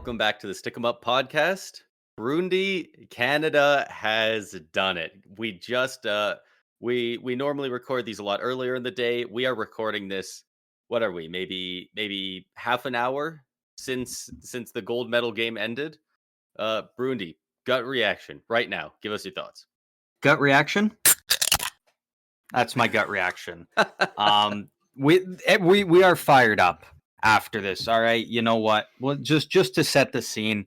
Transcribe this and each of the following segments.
welcome back to the Stick 'em Up podcast. Burundi, Canada has done it. We normally record these a lot earlier in the day. We are recording this. What are we? Maybe half an hour since the gold medal game ended. Burundi, gut reaction right now. Give us your thoughts. Gut reaction? That's my gut reaction. We are fired up after this. All right, you know what? Well, just to set the scene,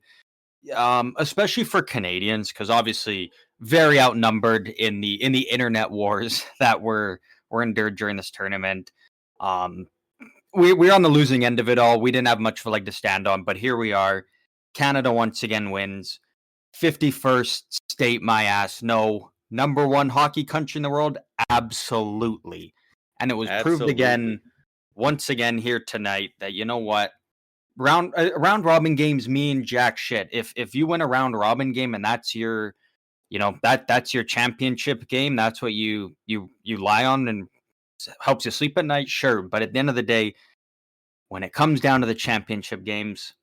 especially for Canadians, because obviously very outnumbered in the internet wars that were endured during this tournament. We're on the losing end of it all. We didn't have much of a leg to stand on, but here we are. Canada once again wins. 51st state, my ass. No. Number one hockey country in the world? Absolutely. And it was proved again, once again here tonight, that you know what? Round robin games mean jack shit. If you win a round robin game and that's your, that's your championship game, that's what you lie on and helps you sleep at night, sure. But at the end of the day, when it comes down to the championship games,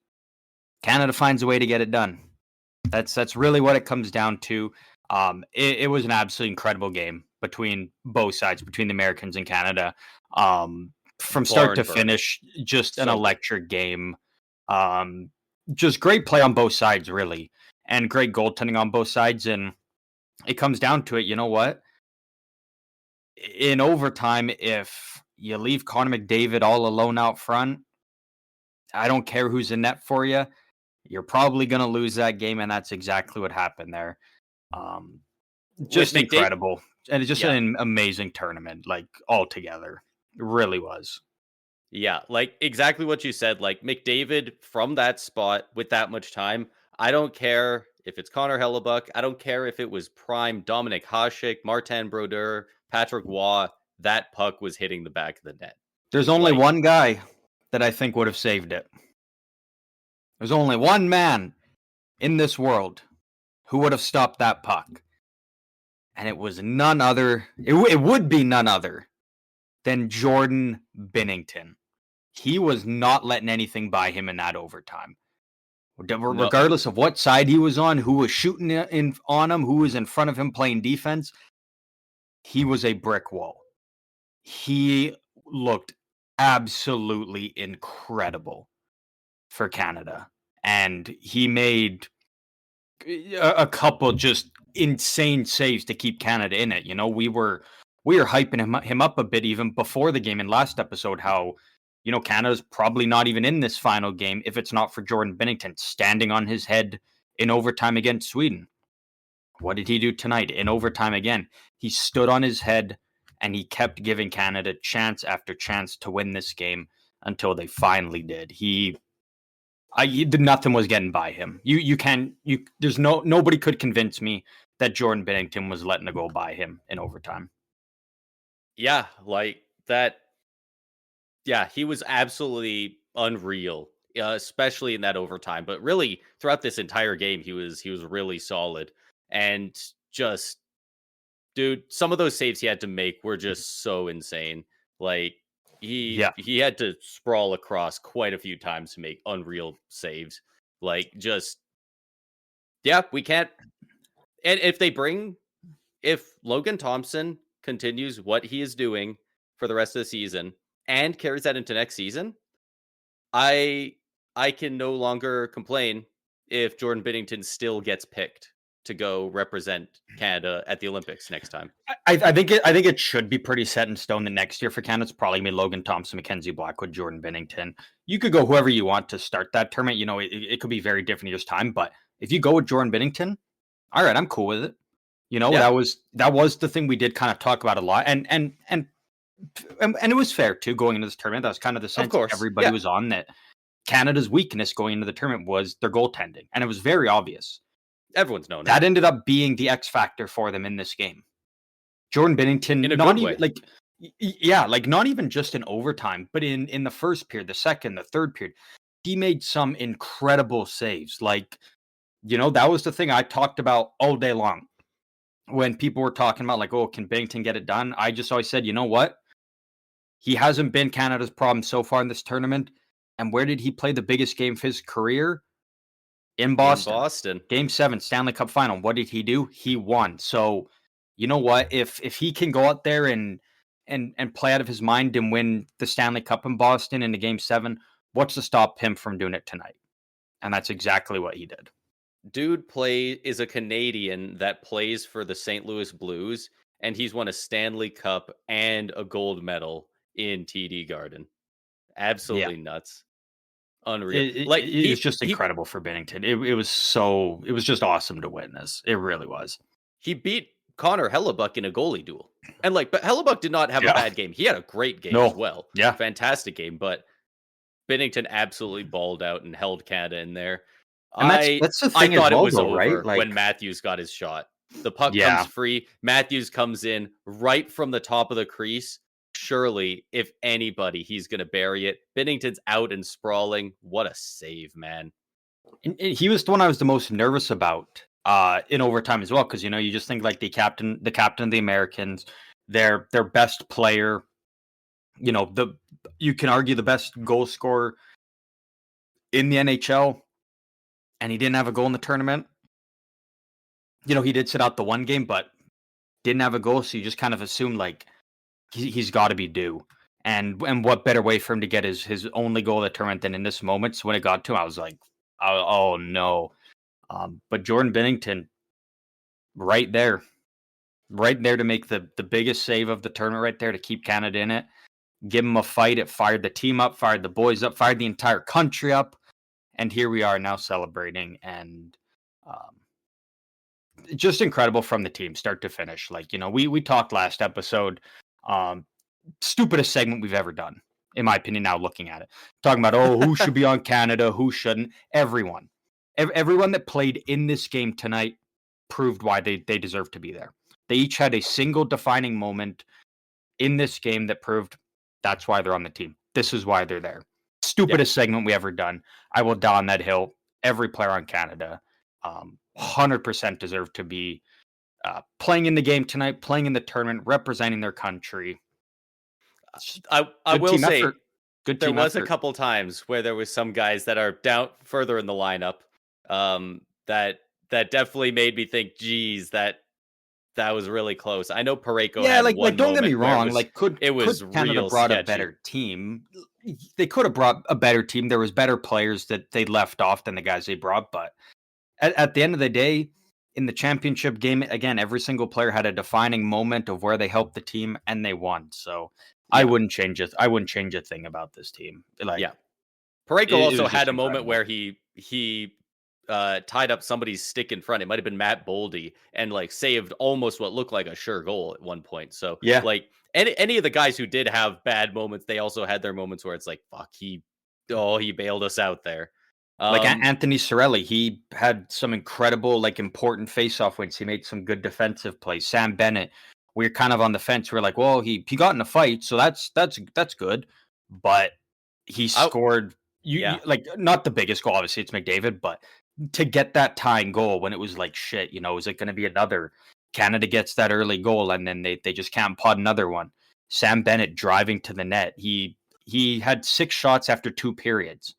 Canada finds a way to get it done. That's really what it comes down to. It was an absolutely incredible game between both sides, between the Americans and Canada. From start to finish, just an electric game. Just great play on both sides, really, and great goaltending on both sides. And it comes down to it, you know what? In overtime, if you leave Connor McDavid all alone out front, I don't care who's in net for you. You're probably going to lose that game, and that's exactly what happened there. Just incredible. And it's just an amazing tournament, like, altogether. It really was. Yeah, like, exactly what you said. Like, McDavid, from that spot, with that much time, I don't care if it's Connor Hellebuck. I don't care if it was prime Dominic Hasek, Martin Brodeur, Patrick Waugh. That puck was hitting the back of the net. There's only one guy that I think would have saved it. There's only one man in this world who would have stopped that puck. And it was none other, it would be none other than Jordan Binnington. He was not letting anything by him in that overtime. Regardless of what side he was on, who was shooting on him, who was in front of him playing defense, he was a brick wall. He looked absolutely incredible for Canada. And he made a couple just insane saves to keep Canada in it. You know, we were hyping him up a bit even before the game in last episode, how, you know, Canada's probably not even in this final game if it's not for Jordan Binnington standing on his head in overtime against Sweden. What did he do tonight in overtime again? He stood on his head and he kept giving Canada chance after chance to win this game until they finally did. Nothing was getting by him. Nobody could convince me that Jordan Binnington was letting it go by him in overtime. Yeah, like that. Yeah, he was absolutely unreal, especially in that overtime. But really, throughout this entire game, he was really solid. And just, dude, some of those saves he had to make were just so insane. Like, he had to sprawl across quite a few times to make unreal saves. Like, just, yeah, we can't. And if Logan Thompson continues what he is doing for the rest of the season and carries that into next season, I can no longer complain if Jordan Binnington still gets picked to go represent Canada at the Olympics next time. I think it should be pretty set in stone that next year for Canada it's probably going to be Logan Thompson, Mackenzie Blackwood, Jordan Binnington. You could go whoever you want to start that tournament. You know, it could be very different years' time, but if you go with Jordan Binnington, all right, I'm cool with it. You know, that was the thing we did kind of talk about a lot, and it was fair too going into this tournament. That was kind of the sense everybody was on, that Canada's weakness going into the tournament was their goaltending, and it was very obvious. Everyone's known that ended up being the X factor for them in this game. Jordan Binnington, in a good way. Not even just in overtime, but in the first period, the second, the third period, he made some incredible saves. Like, you know, that was the thing I talked about all day long. When people were talking about, like, oh, can Binnington get it done? I just always said, you know what? He hasn't been Canada's problem so far in this tournament. And where did he play the biggest game of his career? in in Boston. Boston. Game 7, Stanley Cup final. What did he do? He won. So, you know what? If he can go out there and play out of his mind and win the Stanley Cup in Boston in the Game 7, what's to stop him from doing it tonight? And that's exactly what he did. Dude is a Canadian that plays for the St. Louis Blues, and he's won a Stanley Cup and a gold medal in TD Garden. Yeah. Absolutely nuts. Unreal. Like It was just incredible for Binnington. It was just awesome to witness. It really was. he beat Connor Hellebuck in a goalie duel. And but Hellebuck did not have a Yeah. bad game. He had a great game as No. well. Yeah. Fantastic game, but Binnington absolutely balled out and held Canada in there. And that's the I thing as thought it well, was though, right? over Like, when Matthews got his shot. The puck comes yeah. free. Matthews comes in right from the top of the crease. Surely, if anybody, he's going to bury it. Binnington's out and sprawling. What a save, man. And he was the one I was the most nervous about in overtime as well, because you just think like the captain of the Americans, their best player, you can argue the best goal scorer in the NHL, and he didn't have a goal in the tournament. He did sit out the one game, but didn't have a goal, so you just kind of assume like he's got to be due. And what better way for him to get his only goal of the tournament than in this moment? So when it got to him, I was like, oh no. But Jordan Binnington, right there to make the biggest save of the tournament, right there to keep Canada in it, give him a fight. It fired the team up, fired the boys up, fired the entire country up, and here we are now celebrating. And just incredible from the team, start to finish. Like, we talked last episode, stupidest segment we've ever done, in my opinion. Now looking at it, talking about who should be on Canada, who shouldn't. Everyone that played in this game tonight proved why they deserve to be there. They each had a single defining moment in this game that proved that's why they're on the team. This is why they're there. Stupidest segment we ever done. I will die on that hill. Every player on Canada 100% deserve to be playing in the game tonight, playing in the tournament, representing their country. I will say there was effort. a couple times where there was some guys that are down further in the lineup that definitely made me think, geez, that was really close. I know Parayko had one don't get me moment where wrong. Could Canada real brought sketchy. a better team? They could have brought a better team. There was better players that they left off than the guys they brought. But at the end of the day, in the championship game, again, every single player had a defining moment of where they helped the team and they won. So yeah. I wouldn't change it. I wouldn't change a thing about this team. Parayko also had a moment where he tied up somebody's stick in front. It might have been Matt Boldy and saved almost what looked like a sure goal at one point. So yeah, any of the guys who did have bad moments, they also had their moments where it's like, fuck, he bailed us out there. Anthony Cirelli, he had some incredible, important face-off wins. He made some good defensive plays. Sam Bennett, we're kind of on the fence. We're like, well, he got in a fight, so that's good. But he scored. Not the biggest goal. Obviously, it's McDavid, but to get that tying goal when it was like shit, is it going to be another? Canada gets that early goal, and then they just can't pot another one. Sam Bennett driving to the net. He had 6 shots after 2 periods.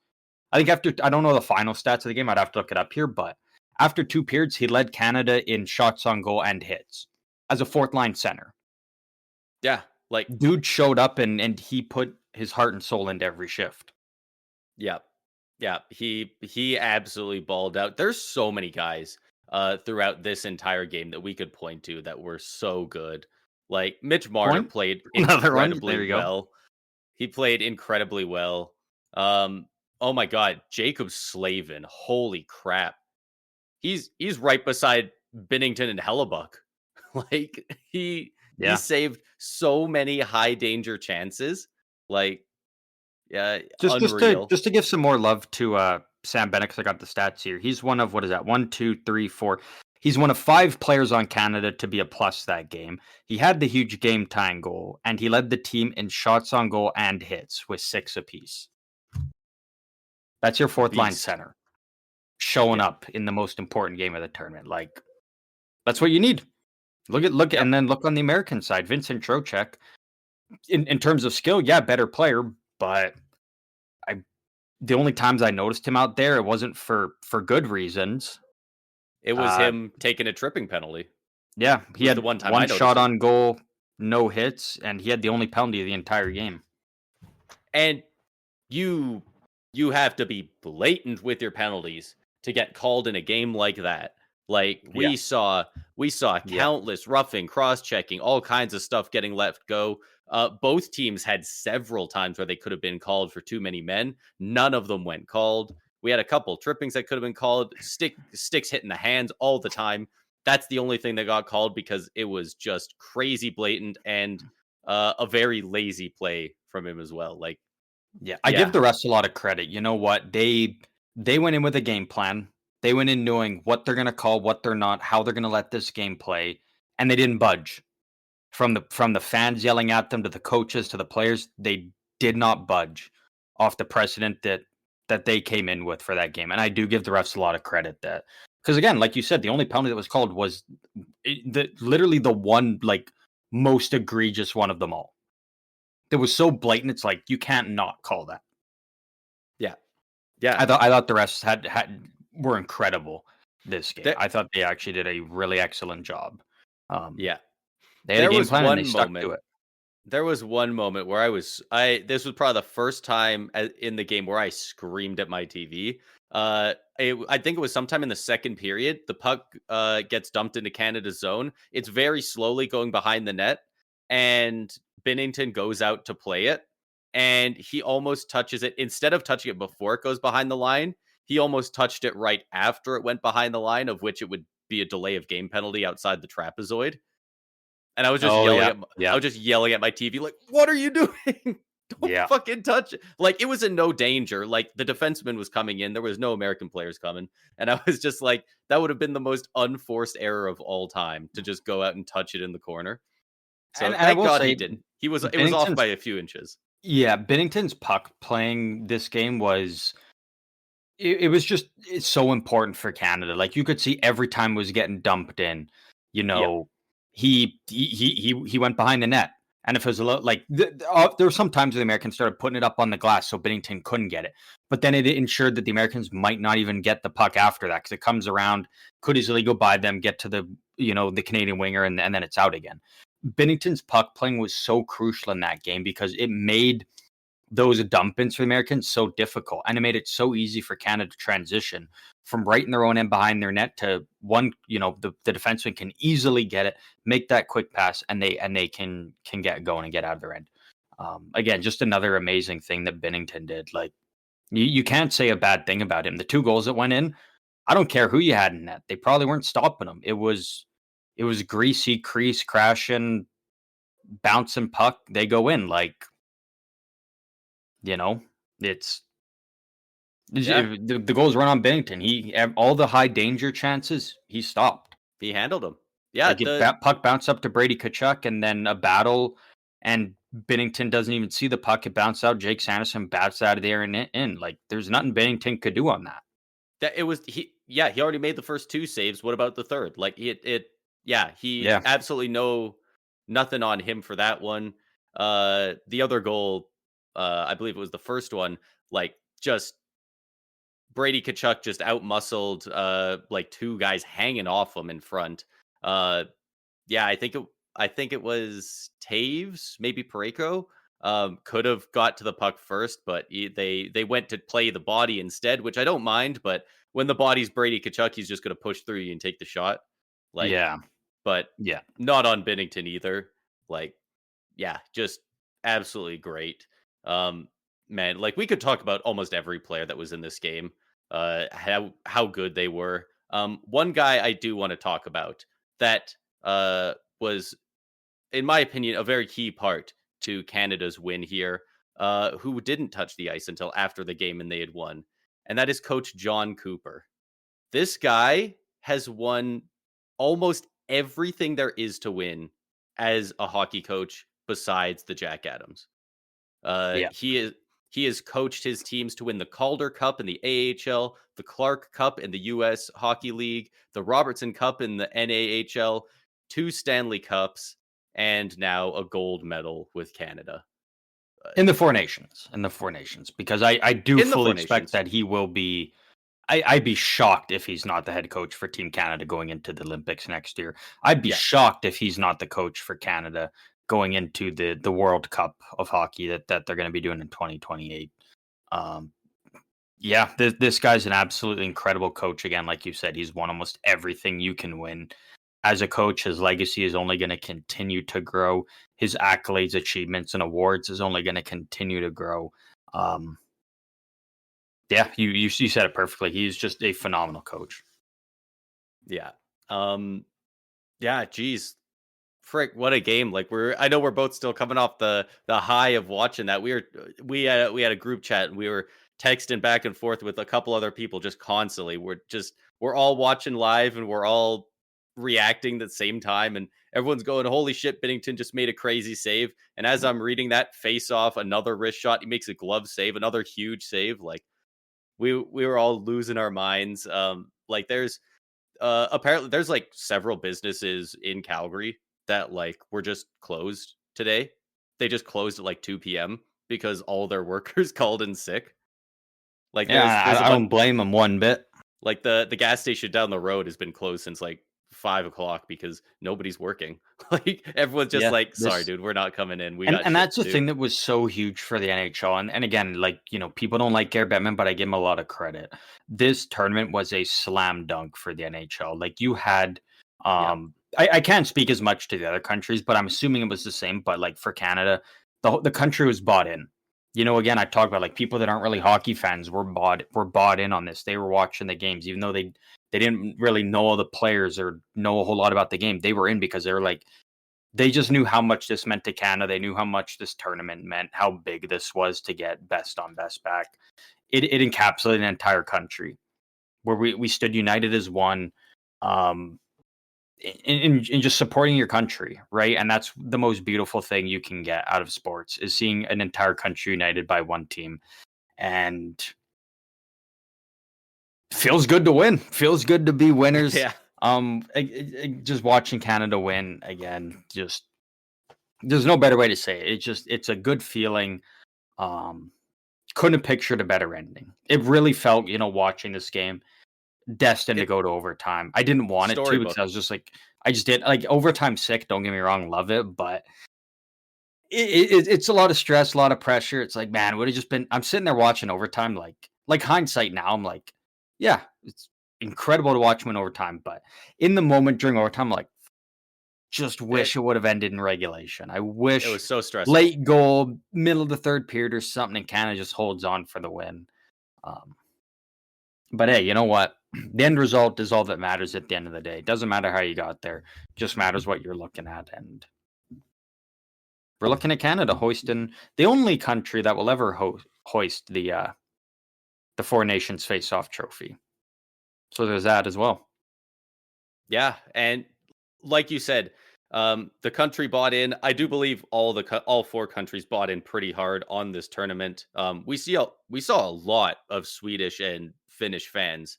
I think I don't know the final stats of the game. I'd have to look it up here, but after 2 periods, he led Canada in shots on goal and hits as a 4th line center. Yeah, dude showed up and he put his heart and soul into every shift. Yeah. Yeah, he absolutely balled out. There's so many guys throughout this entire game that we could point to that were so good. Like Mitch Marner played incredibly well. He played incredibly well. Oh my God, Jacob Slavin. Holy crap. He's right beside Binnington and Hellebuck. He saved so many high danger chances. Yeah, just to give some more love to Sam Bennett, because I got the stats here. He's one of 1, 2, 3, 4. He's one of 5 players on Canada to be a plus that game. He had the huge game tying goal, and he led the team in shots on goal and hits with 6 apiece. That's your 4th line center showing up in the most important game of the tournament. That's what you need. Look, and then look on the American side. Vincent Trocheck, in terms of skill, better player, but the only times I noticed him out there, it wasn't for good reasons. It was Uh, him taking a tripping penalty. yeah, he Was the had one time I one noticed shot him. on goal, no hits, and he had the only penalty of the entire game. And you you have to be blatant with your penalties to get called in a game like that. Like Yeah, we saw yeah. countless roughing, cross-checking, all kinds of stuff getting let go. Both teams had several times where they could have been called for too many men. None of them went called. We had a couple trippings that could have been called, sticks hitting the hands all the time. That's the only thing that got called because it was just crazy blatant and a very lazy play from him as well. Like, Yeah, I give yeah, the rest a lot of credit. You know what? They went in with a game plan. They went in knowing what they're going to call, what they're not, how they're going to let this game play, and they didn't budge. From the fans yelling at them to the coaches to the players, they did not budge off the precedent that they came in with for that game. And I do give the refs a lot of credit that because again, like you said, the only penalty that was called was literally the one like most egregious one of them all. It was so blatant. It's like you can't not call that. yeah, yeah. I thought the refs had were incredible this game. There, I thought they actually did a really excellent job. Um, yeah. they had a There game was plan and they one stuck to moment. it. There was one moment where I this was probably the first time in the game where I screamed at my TV. I think it was sometime in the second period. The puck gets dumped into Canada's zone. It's very slowly going behind the net, and Binnington goes out to play it, and he almost touches it. Instead of touching it before it goes behind the line, he almost touched it right after it went behind the line, of which it would be a delay of game penalty outside the trapezoid. And Oh yeah, I yeah, was just yelling at my TV like, "What are you doing? Don't yeah. fucking touch it." Like, it was in no danger. Like, the defenseman was coming in. There was no American players coming. And I was just like, that would have been the most unforced error of all time to just go out and touch it in the corner. So And I thank will God he say, didn't. It was off Bennington's by a few inches. yeah, Bennington's puck playing this game was it was just it's so important for Canada. Like you could see every time it was getting dumped in, you Yep. know, he went behind the net. And if it was a little like there were some times the Americans started putting it up on the glass so Bennington couldn't get it. But then it ensured that the Americans might not even get the puck after that because it comes around, could easily go by them, get to the the Canadian winger, and then it's out again. Bennington's puck playing was so crucial in that game because it made those dump ins for the Americans so difficult. And it made it so easy for Canada to transition from right in their own end behind their net to one, the defenseman can easily get it, make that quick pass, and they can get going and get out of their end. Again, just another amazing thing that Bennington did. Like you can't say a bad thing about him. The two goals that went in, I don't care who you had in net. They probably weren't stopping him. It was greasy, crease, crashing, bouncing puck. They go in like, you know, it's Yeah. the goals run on Bennington. All the high danger chances he stopped. He handled him. Yeah. Like that puck bounced up to Brady Kachuk, and then a battle, and Bennington doesn't even see the puck. It bounced out. Jake Sanderson bats out of there and in. Like there's nothing Bennington could do on that. That it was he already made the first two saves. What about the third? Like yeah, he Yeah, absolutely nothing on him for that one. The other goal, I believe it was the first one, like just Brady Kachuk just outmuscled like two guys hanging off him in front. Uh yeah, I think it was Taves, maybe Pareko. Could have got to the puck first, but they went to play the body instead, which I don't mind. But when the body's Brady Kachuk, he's just going to push through you and take the shot. Like, yeah, but yeah, not on Binnington either. Like, yeah, just absolutely great. Um, man, like we could talk about almost every player that was in this game. How good they were. One guy I do want to talk about that was, in my opinion, a very key part to Canada's win here, who didn't touch the ice until after the game and they had won, and that is Coach John Cooper. This guy has won almost everything there is to win as a hockey coach besides the Jack Adams. yeah, He has coached his teams to win the Calder Cup in the AHL, the Clark Cup in the US Hockey League, the Robertson Cup in the NAHL, two Stanley Cups, and now a gold medal with Canada. In the Four Nations, because I do In the fully Four expect Nations. that he will be. I'd be shocked if he's not the head coach for Team Canada going into the Olympics next year. I'd be Yeah. shocked if he's not the coach for Canada going into the World Cup of hockey that they're going to be doing in 2028. Um, yeah, this guy's an absolutely incredible coach. Again, like you said, he's won almost everything you can win. As a coach, his legacy is only going to continue to grow. His accolades, achievements, and awards is only going to continue to grow. Um, yeah, you said it perfectly. He's just a phenomenal coach. Yeah. Um, yeah, geez. Frick, what a game. Like I know we're both still coming off the high of watching that. We had a group chat and we were texting back and forth with a couple other people just constantly. We're all watching live and we're all reacting at the same time and everyone's going, "Holy shit, Binnington just made a crazy save." And as I'm reading that face off, another wrist shot, he makes a glove save, another huge save. Like we were all losing our minds. Like apparently there's like several businesses in Calgary that like were just closed today. They just closed at like 2 p.m. because all their workers called in sick. Like Yeah, there's a I bunch don't blame him one bit. like the gas station down the road has been closed since like 5 o'clock because nobody's working. Like everyone's just Yeah, like, sorry, this dude, we're not coming in. We and got and shit that's to the do. thing that was so huge for the NHL. And again, like people don't like Gary Bettman, but I give him a lot of credit. This tournament was a slam dunk for the NHL. Like you had, Yeah. I can't speak as much to the other countries, but I'm assuming it was the same. But like for Canada, the country was bought in. Again, I talk about like people that aren't really hockey fans were bought in on this. They were watching the games, even though they didn't really know all the players or know a whole lot about the game. They were in because they were like they just knew how much this meant to Canada. They knew how much this tournament meant, how big this was to get best on best back. It encapsulated an entire country where we stood united as one, um, in just supporting your country, right? And that's the most beautiful thing you can get out of sports is seeing an entire country united by one team. And feels good to win. Feels good to be winners. Yeah. Just watching Canada win again, just there's no better way to say it. It's a good feeling. Um, couldn't have pictured a better ending. It really felt, watching this game destined to It go to overtime. I didn't want it to because storybook. I was just like, I just did like overtime sick. Don't get me wrong, love it, but it's a lot of stress, a lot of pressure. It's like, man, would have just been. I'm sitting there watching overtime, like hindsight now. I'm like, yeah, it's incredible to watch him in overtime, but in the moment during overtime, I'm like, just It wish it would have ended in regulation. I it wish was so stressful. late goal, middle of the third period or something, and Canada just holds on for the win. Um, but hey, you know what? The end result is all that matters at the end of the day. It doesn't matter how you got there; just matters what you're looking at. And we're looking at Canada hoisting the only country that will ever hoist the Four Nations Faceoff trophy. So there's that as well. Yeah, and like you said, the country bought in. I do believe all four countries bought in pretty hard on this tournament. We saw a lot of Swedish and Finnish fans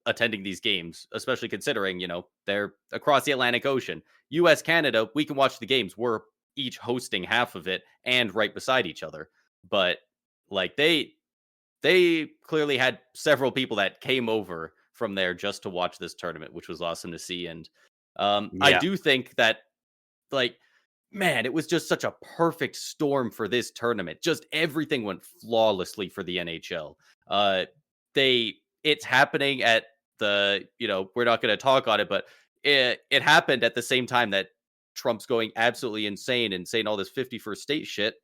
attending these games, especially considering they're across the Atlantic Ocean. U.S. Canada, we can watch the games. We're each hosting half of it and right beside each other, but like they clearly had several people that came over from there just to watch this tournament, which was awesome to see. And I Yeah, do think that, like, man, it was just such a perfect storm for this tournament. Just everything went flawlessly for the NHL. Uh, it's happening at we're not going to talk on it, but it happened at the same time that Trump's going absolutely insane and saying all this 51st state shit,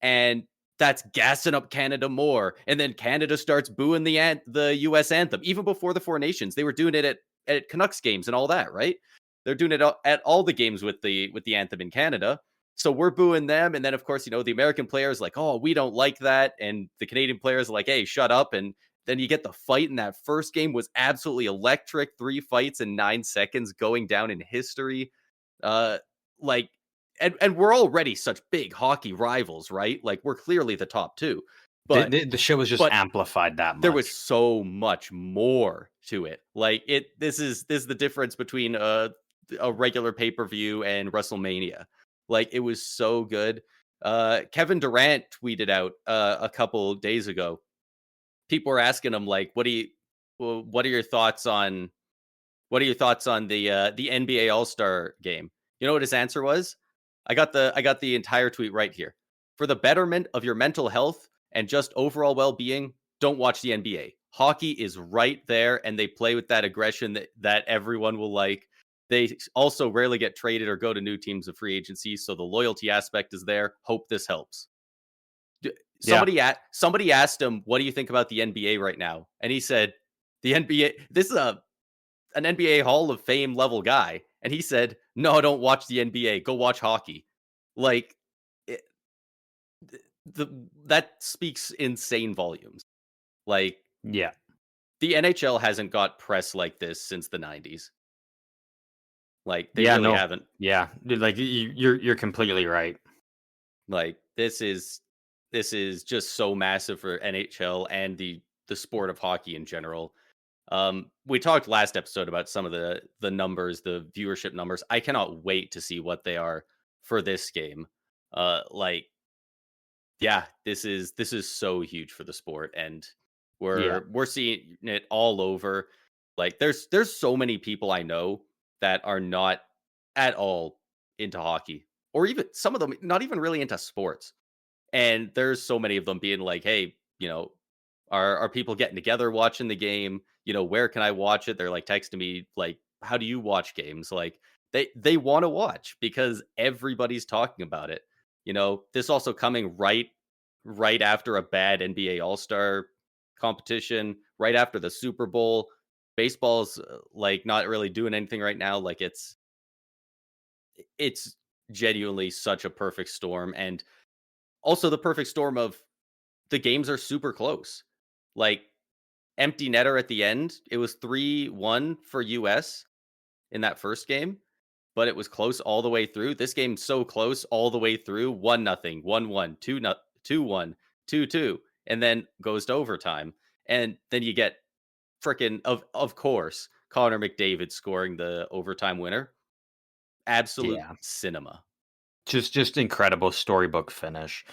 and that's gassing up Canada more. And then Canada starts booing the U.S. anthem even before the Four Nations. They were doing it at Canucks games and all that, right? They're doing it at all the games with the anthem in Canada. So we're booing them, and then of course the American players like, oh, we don't like that, and the Canadian players are like, hey, shut up. And then you get the fight, and that first game was absolutely electric. 3 fights in 9 seconds, going down in history. Uh, like and we're already such big hockey rivals, right? Like we're clearly the top two, but the shit was just but amplified that there was much. so much more to it. Like this is the difference between a regular pay per view and WrestleMania. Like it was so good. Kevin Durant tweeted out a couple days ago. People were asking him like, what are your thoughts on the NBA All-Star game?" You know what his answer was? I got the entire tweet right here. "For the betterment of your mental health and just overall well-being, don't watch the NBA. Hockey is right there, and they play with that aggression that everyone will like. They also rarely get traded or go to new teams of free agency, so the loyalty aspect is there. Hope this helps." Yeah. Somebody asked him, "What do you think about the NBA right now?" And he said, "The NBA. This is an NBA Hall of Fame level guy." And he said, "No, don't watch the NBA. Go watch hockey." Like it, that speaks insane volumes. Like Yeah. the NHL hasn't got press like this since the 90s. Like they Yeah. really No. haven't. Yeah. Dude, like you're completely right. Like this is just so massive for NHL and the sport of hockey in general. We talked last episode about some of the numbers, the viewership numbers. I cannot wait to see what they are for this game. Like, yeah, this is so huge for the sport, and Yeah. we're seeing it all over. Like, there's so many people I know that are not at all into hockey, or even some of them not even really into sports. And there's so many of them being like, "Hey, are people getting together watching the game? Where can I watch it?" They're like texting me like, "How do you watch games?" Like they want to watch because everybody's talking about it. This also coming right after a bad NBA All-Star competition, right after the Super Bowl. Baseball's like not really doing anything right now. Like it's genuinely such a perfect storm, and also the perfect storm of the games are super close. Like empty netter at the end, it was 3-1 for US in that first game, but it was close all the way through. This game's so close all the way through. 1-0, 1-1, 2-1, 2-2, and then goes to overtime. And then you get freaking of course Connor McDavid scoring the overtime winner. Absolute Yeah. cinema. Just incredible storybook finish.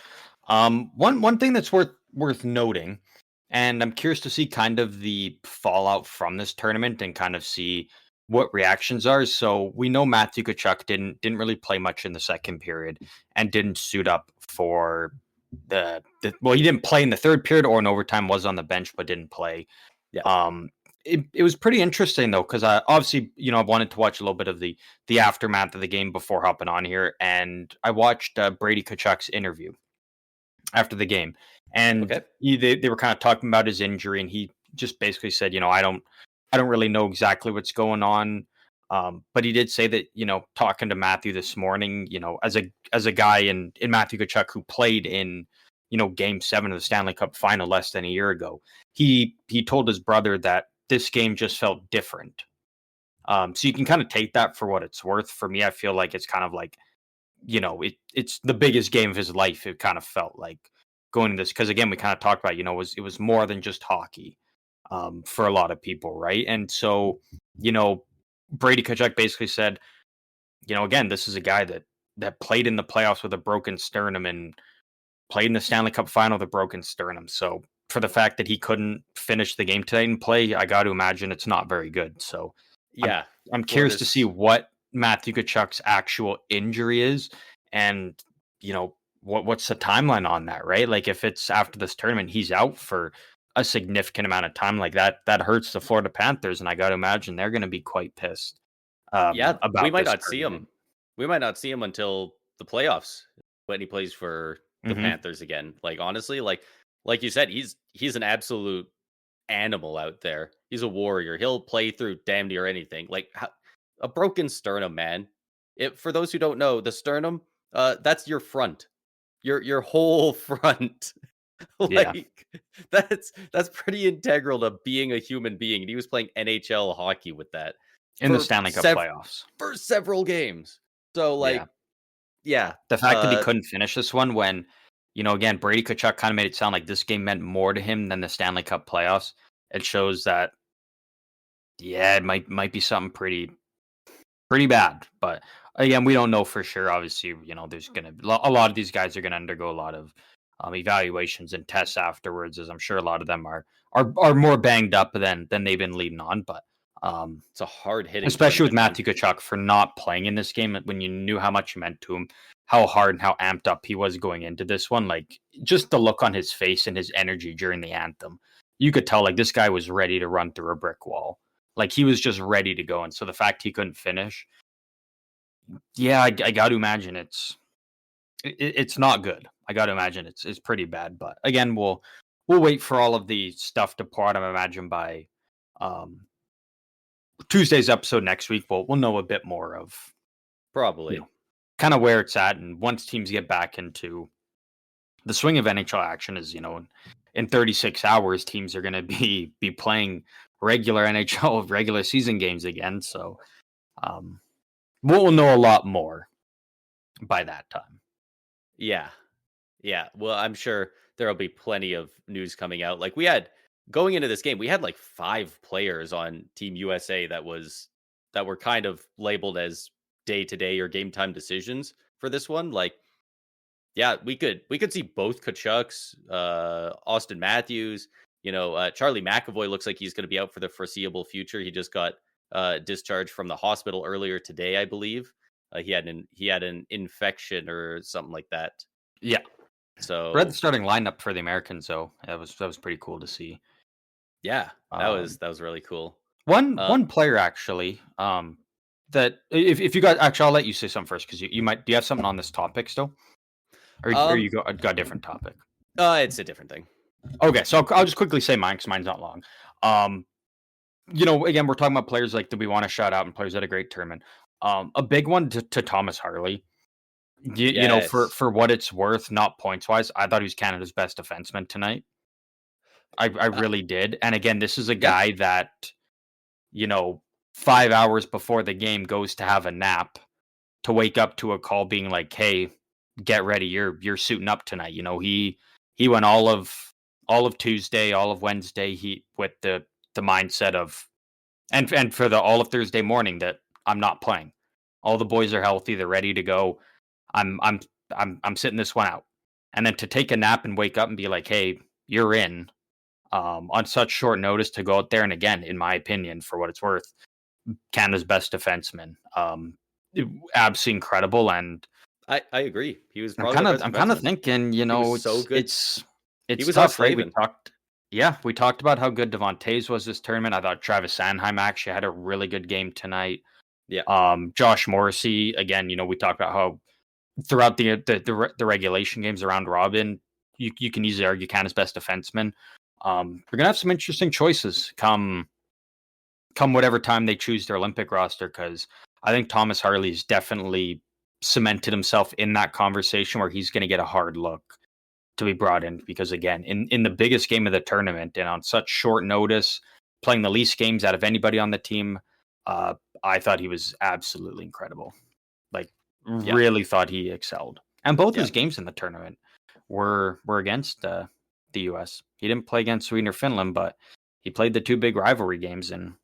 One thing that's worth noting, and I'm curious to see kind of the fallout from this tournament and kind of see what reactions are. So we know Matthew Kachuk didn't really play much in the second period and didn't suit up for the well, he didn't play in the third period or in overtime, was on the bench but didn't play. Yeah. Um, it was pretty interesting though, because I obviously, I wanted to watch a little bit of the aftermath of the game before hopping on here, and I watched Brady Kachuk's interview after the game, and Okay. they were kind of talking about his injury, and he just basically said, I don't really know exactly what's going on. But he did say that, talking to Matthew this morning, as a guy in Matthew Kachuk who played in, game 7 of the Stanley Cup final less than a year ago, he told his brother that this game just felt different. So you can kind of take that for what it's worth. For me, I feel like it's kind of like, it's the biggest game of his life. It kind of felt like going to this, because again, we kind of talked about, it was more than just hockey, for a lot of people, right? And so, Brady Kachuk basically said, again, this is a guy that played in the playoffs with a broken sternum and played in the Stanley Cup final with a broken sternum. So for the fact that he couldn't finish the game tonight and play, I got to imagine it's not very good. So I'm Yeah. I'm For curious to see this. what Matthew Kachuk's actual injury is, and what's the timeline on that, right? Like if it's after this tournament, he's out for a significant amount of time, like that hurts the Florida Panthers, and I got to imagine they're going to be quite pissed Yeah, we about might this not see tournament. him. We might not see him until the playoffs when he plays for the Hmm. Panthers again. Like honestly, like you said, he's an absolute animal out there. He's a warrior. He'll play through damn near anything. Like a broken sternum, man. For those who don't know, the sternum, that's your front. Your whole front. Yeah, Like that's pretty integral to being a human being. And he was playing NHL hockey with that in the for Stanley Cup playoffs. several games. So Yeah. like, yeah, The fact that he couldn't finish this one when, again, Brady Kachuk kind of made it sound like this game meant more to him than the Stanley Cup playoffs. It shows that, yeah, it might be something pretty bad. But again, we don't know for sure. Obviously, there's gonna a lot of these guys are gonna undergo a lot of evaluations and tests afterwards, as I'm sure a lot of them are more banged up than they've been leading on. But It's a hard hitting especially with tournament, man. Matthew Tkachuk for not playing in this game when you knew how much you meant to him, how hard and how amped up he was going into this one. Like just the look on his face and his energy during the anthem, you could tell like this guy was ready to run through a brick wall. Like he was just ready to go. And so the fact he couldn't finish, yeah, I got to imagine it's not good. I got to imagine it's pretty bad. But again, we'll wait for all of the stuff to pour out. I imagine by um, Tuesday's episode next week, we'll know a bit more of Probably. kind of where it's at, and once teams get back into the swing of NHL action, is in 36 hours, teams are going to be playing regular NHL regular season games again. So we'll know a lot more by that time. Yeah. Yeah. Well, I'm sure there'll be plenty of news coming out. Like we had going into this game, we had like 5 players on Team USA that were kind of labeled as day to day or game time decisions for this one. Like, yeah, we could see both Kachucks, Austin Matthews, Charlie McAvoy looks like he's going to be out for the foreseeable future. He just got discharged from the hospital earlier today, I believe. He had an infection or something like that. Yeah, read the So starting lineup for the Americans, though. That was pretty cool to see. yeah, that was Um, that was really cool. Uh, one player actually. That if you got actually, I'll let you say something first because you might. Do you have something on this topic still, or um, you got a different topic? it's a different thing. Okay, so I'll just quickly say mine because mine's not long. Um, again, we're talking about players like that we want to shout out and players that had a great tournament. A big one to Thomas Harley. For Yes. what it's worth, not points wise, I thought he was Canada's best defenseman tonight. I Uh, really did. And again, this is a yeah. guy that, you know, 5 hours before the game goes to have a nap to wake up to a call being like, "Hey, get ready. You're suiting up tonight." He went all of Tuesday, all of Wednesday. He with the mindset of and for the all of Thursday morning that I'm not playing. All the boys are healthy. They're ready to go. I'm I'm I'm sitting this one out. And then to take a nap and wake up and be like, "Hey, you're in." On such short notice to go out there and again, in my opinion, for what it's worth, Canada's best defenseman. Absolutely incredible, and I agree. He was I'm probably kind our of best I'm kind of defenseman. thinking, He was so it's good. He was our tough, right? Slavin. We talked about how good Devontae's was this tournament. I thought Travis Sanheim actually had a really good game tonight. Yeah. Josh Morrissey, again, we talked about how throughout the regulation games around Robin, you can easily argue Canada's best defenseman. We're gonna have some interesting choices come whatever time they choose their Olympic roster, because I think Thomas Harley's definitely cemented himself in that conversation where he's going to get a hard look to be brought in, because again, in the biggest game of the tournament and on such short notice, playing the least games out of anybody on the team, I thought he was absolutely incredible. Like, Yeah. really thought he excelled. And both Yeah. his games in the tournament were against the US. He didn't play against Sweden or Finland, but he played the two big rivalry games, and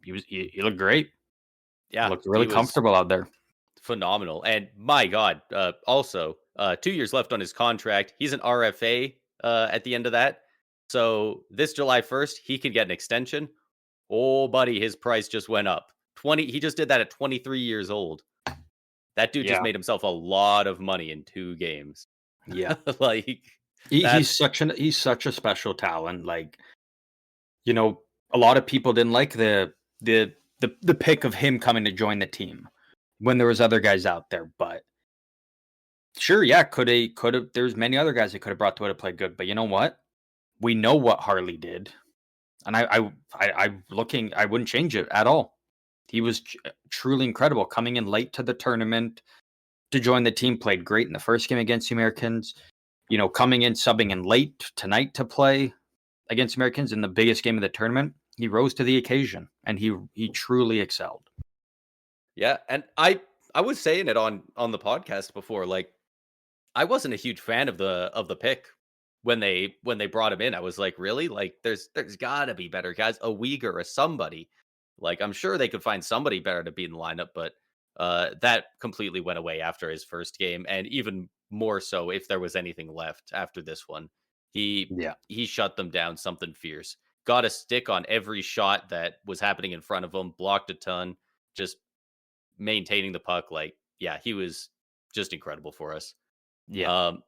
he looked great. Yeah. Looked He really was comfortable out there. phenomenal. And my God, also 2 years left on his contract. He's an RFA at the end of that. So this July 1st, he can get an extension. Oh, buddy, his price just went up. 20. He just did that at 23 years old. That dude just Yeah, made himself a lot of money in 2 games. yeah. Like He's that's such a special talent. Like, you know, a lot of people didn't like the pick of him coming to join the team when there was other guys out there. But sure, yeah, could have. There's many other guys that could have brought to it to play good. But you know what? We know what Harley did, and I wouldn't change it at all. He was truly incredible coming in late to the tournament to join the team. Played great in the first game against the Americans. Coming in, subbing in late tonight to play against Americans in the biggest game of the tournament. He rose to the occasion, and he truly excelled. yeah. And I was saying it on the podcast before. Like I wasn't a huge fan of the pick when they brought him in. I was like, really? Like there's got to be better guys, a Uyghur or somebody. Like, I'm sure they could find somebody better to be in the lineup, but that completely went away after his first game, and even more so if there was anything left after this one. He Yeah. he shut them down something fierce. Got a stick on every shot that was happening in front of him, blocked a ton, just maintaining the puck. Like, yeah, he was just incredible for us. Yeah. Um,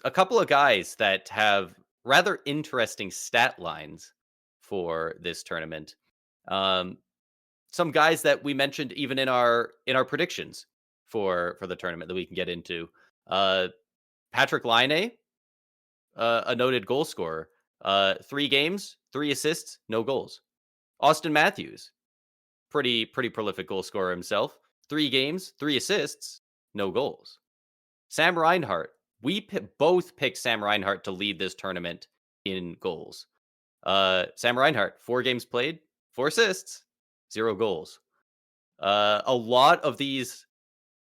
a couple of guys that have rather interesting stat lines for this tournament. Um, some guys that we mentioned even in our predictions for the tournament that we can get into. Uh, Patrick Laine, a noted goal scorer. 3 games, 3 assists, no goals. Austin Matthews, pretty prolific goal scorer himself. 3 games, 3 assists, no goals. Sam Reinhart. Both picked Sam Reinhart to lead this tournament in goals. Sam Reinhart, 4 games played, 4 assists, 0 goals. A lot of these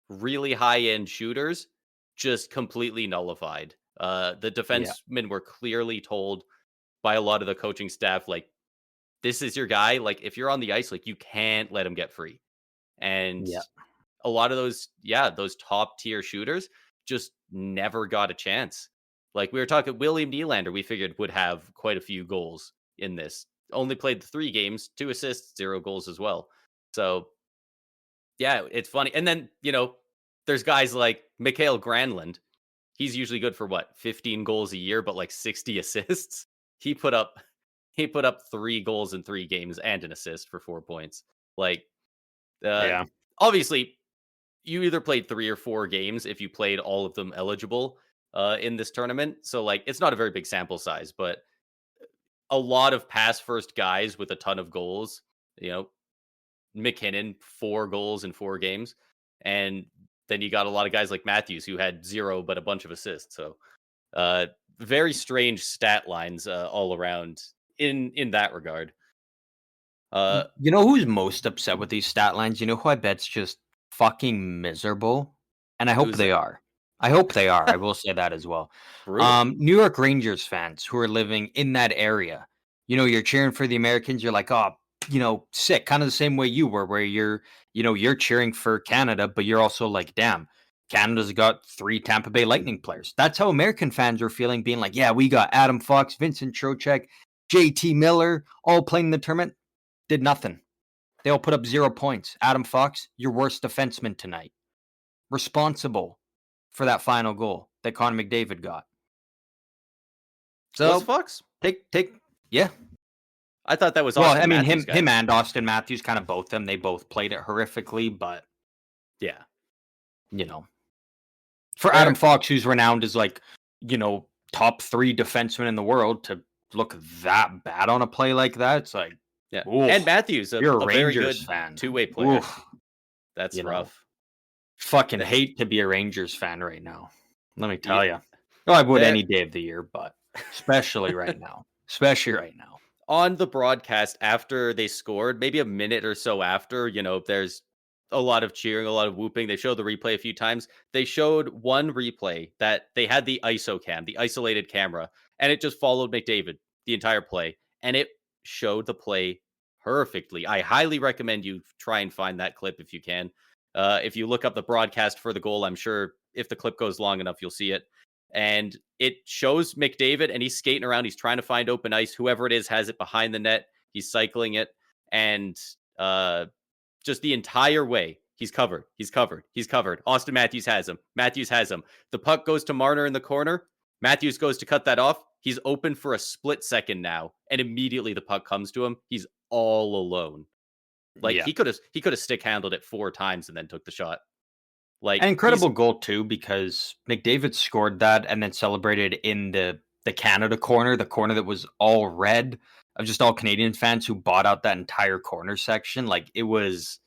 really high end shooters just completely nullified. The Yeah. defensemen were clearly told by a lot of the coaching staff, like, this is your guy. Like, if you're on the ice, like, you can't let him get free. And Yeah. a lot of those, yeah, those top tier shooters just never got a chance. Like, we were talking William Nylander, we figured would have quite a few goals in this. Only played the 3 games, 2 assists, 0 goals as well. So yeah, it's funny. And then, there's guys like Mikhail Granlund. He's usually good for what, 15 goals a year, but like 60 assists. He put up he put up 3 goals in 3 games and an assist for 4 points. Like, uh Yeah. obviously you either played 3 or 4 games if you played all of them eligible in this tournament. So like it's not a very big sample size, but a lot of pass first guys with a ton of goals, you know, McKinnon, 4 goals in 4 games. And then you got a lot of guys like Matthews who had 0 but a bunch of assists. So uh very strange stat lines all around in that regard. Uh You know who's most upset with these stat lines? You know who I bet's just fucking miserable? And I hope who's they that? are. I hope they are. I will say that as well. Brutal. New York Rangers fans who are living in that area. You know, you're cheering for the Americans. You're like, oh, sick. Kind of the same way you were, where you're cheering for Canada, but you're also like, damn, Canada's got 3 Tampa Bay Lightning players. That's how American fans are feeling, being like, yeah, we got Adam Fox, Vincent Trocheck, JT Miller, all playing in the tournament. Did nothing. They all put up 0 points. Adam Fox, your worst defenseman tonight. Responsible for that final goal that Connor McDavid got. Was So Fox? take yeah. I thought that was Well, Austin I mean Matthews, him guys. and Austin Matthews, kind of both them. They both played it horrifically, but Yeah. you know, for Adam Fair. Fox, who's renowned as like, top 3 defenseman in the world, to look that bad on a play like that, it's like, Yeah. And oof, Matthews, you're a a very Rangers good fan. two-way player. Oof, That's you know. rough. Fucking That hate to be a Rangers fan right now. Let me yeah, tell you. Oh, I would there any day of the year, but especially right now. Especially right now. on the broadcast after they scored, maybe a minute or so after, there's a lot of cheering, a lot of whooping. They showed the replay a few times. They showed one replay that they had the ISO cam, the isolated camera, and it just followed McDavid the entire play, and it showed the play perfectly. I highly recommend you try and find that clip if you can. If you look up the broadcast for the goal, I'm sure if the clip goes long enough, you'll see it. And it shows McDavid and he's skating around. He's trying to find open ice. Whoever it is has it behind the net. He's cycling it. And just the entire way, he's covered. He's covered. He's covered. Austin Matthews has him. Matthews has him. The puck goes to Marner in the corner. Matthews goes to cut that off. He's open for a split second now. And immediately the puck comes to him. He's all alone. Like Yeah. he could have stick handled it 4 times and then took the shot. Like An he's incredible goal too, because McDavid scored that and then celebrated in the Canada corner, the corner that was all red, of just all Canadian fans who bought out that entire corner section. Like, it was,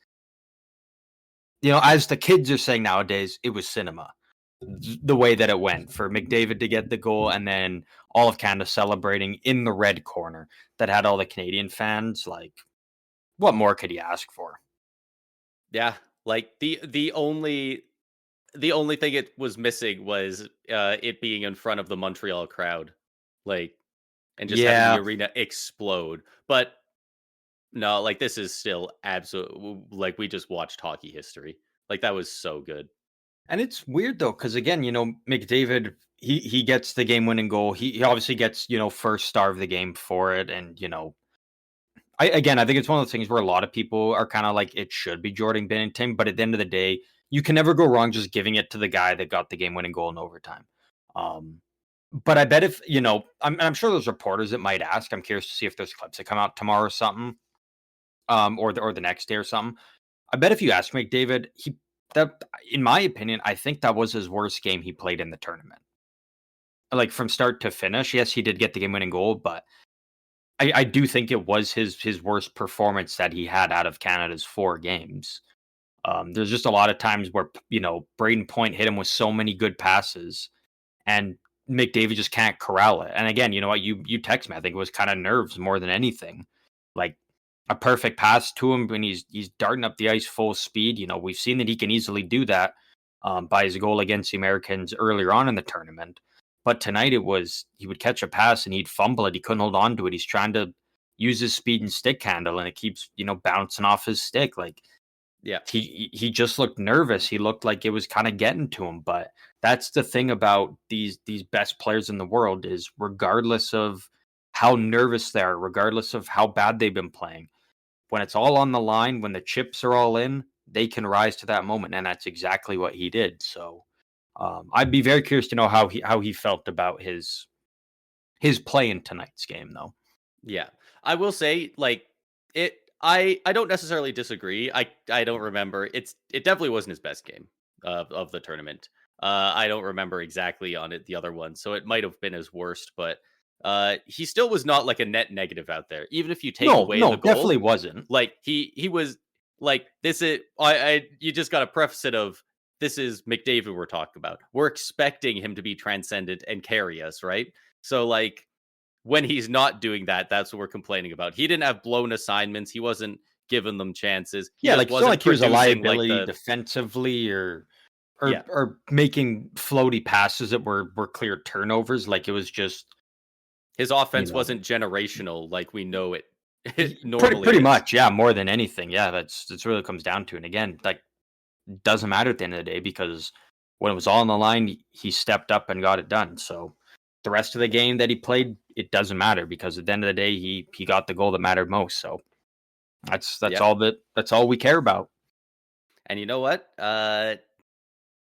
as the kids are saying nowadays, it was cinema. The way that it went for McDavid to get the goal, and then all of Canada celebrating in the red corner that had all the Canadian fans. Like, what more could you ask for? yeah. Like the only thing it was missing was it being in front of the Montreal crowd. Like and just having the Yeah, arena explode. But No, like, this is still absolute like, we just watched hockey history. Like, that was so good. And it's weird though, because again, McDavid, he gets the game winning goal. He obviously gets, first star of the game for it. And, I think it's one of those things where a lot of people are kind of like it should be Jordan Binnington, but at the end of the day, you can never go wrong just giving it to the guy that got the game winning goal in overtime. Um, but I bet if, I'm sure there's reporters that might ask. I'm curious to see if there's clips that come out tomorrow or something, or the next day or something. I bet if you ask McDavid, that in my opinion, I think that was his worst game he played in the tournament. Like from start to finish. Yes, he did get the game winning goal, but I do think it was his worst performance that he had out of Canada's 4 games. There's just a lot of times where Braden Point hit him with so many good passes, and McDavid just can't corral it. And again, you know what? You text me. I think it was kind of nerves more than anything. Like a perfect pass to him when he's darting up the ice full speed. We've seen that he can easily do that by his goal against the Americans earlier on in the tournament. But tonight it was he would catch a pass and he'd fumble it. He couldn't hold on to it. He's trying to use his speed and stick handle, and it keeps bouncing off his stick. Like Yeah. he just looked nervous. He looked like it was kind of getting to him. But that's the thing about these best players in the world is regardless of how nervous they are, regardless of how bad they've been playing, when it's all on the line, when the chips are all in, they can rise to that moment, and that's exactly what he did. So I'd be very curious to know how he felt about his play in tonight's game, though. Yeah. I will say, like, I don't necessarily disagree. I don't remember. It definitely wasn't his best game of the tournament. I don't remember exactly on it the other one, so it might have been his worst, but he still was not like a net negative out there. Even if you take No, away no, the definitely goal, wasn't. like he was like this is I you just got to preface it of this is McDavid we're talking about. We're expecting him to be transcendent and carry us, right? So like when he's not doing that, that's what we're complaining about. He didn't have blown assignments. He wasn't giving them chances. He Yeah, just like it's not wasn't like he was a producing like liability the defensively or yeah. making floaty passes that were clear turnovers. Like it was just His you offense know wasn't generational like we know it pretty normally pretty is. much, yeah, more than anything. Yeah, that's really comes down to. And again, like doesn't matter at the end of the day because when it was all on the line, he stepped up and got it done. So the rest of the game that he played, it doesn't matter because at the end of the day, he got the goal that mattered most. So that's Yeah. all we care about. And you know what?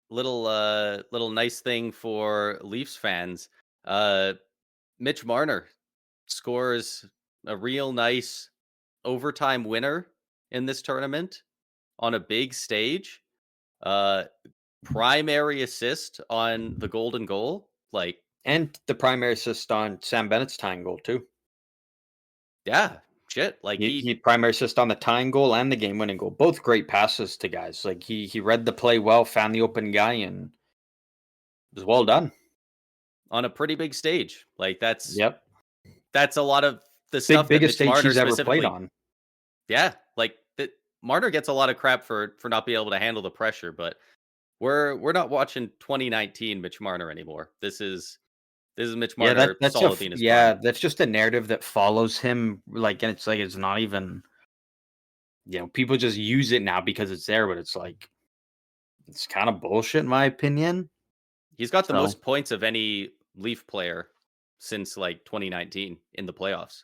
Little nice thing for Leafs fans. Uh Mitch Marner scores a real nice overtime winner in this tournament on a big stage. Uh Primary assist on the golden goal. Like, And the primary assist on Sam Bennett's tying goal too. yeah, shit. Like He primary assist on the tying goal and the game winning goal. Both great passes to guys. Like he read the play well, found the open guy, and it was well done. on a pretty big stage. Like Yep. that's a lot of the Big stuff that biggest Mitch stage Marner he's ever played specifically. on. Yeah, like that Marner gets a lot of crap for not being able to handle the pressure, but we're not watching 2019 Mitch Marner anymore. This is Mitch Yeah, Marner solidly in his prime. that's just a narrative that follows him. Like, and it's like it's not even people just use it now because it's there, but it's like it's kind of bullshit in my opinion. He's got the So most points of any Leaf player since like 2019 in the playoffs.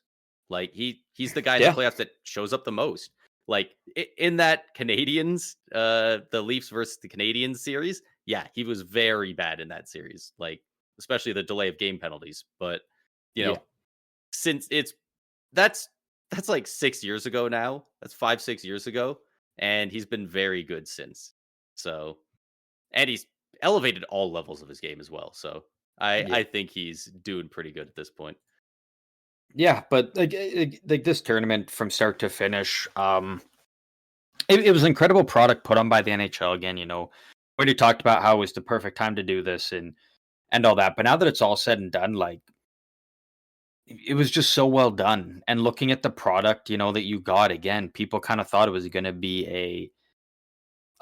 Like he's the guy in the yeah, playoffs that shows up the most. Like in that Canadians, the Leafs versus the Canadians series, yeah, he was very bad in that series. Like especially the delay of game penalties. But you yeah, know, since that's that's like 6 years ago now. That's 5 6 years ago, and he's been very good since. So and he's elevated all levels of his game as well. So yeah. I think he's doing pretty good at this point. Yeah, but like this tournament from start to finish, it was an incredible product put on by the NHL. Again, we already talked about how it was the perfect time to do this and all that. But now that it's all said and done, like it was just so well done. And looking at the product, that you got again, people kind of thought it was going to be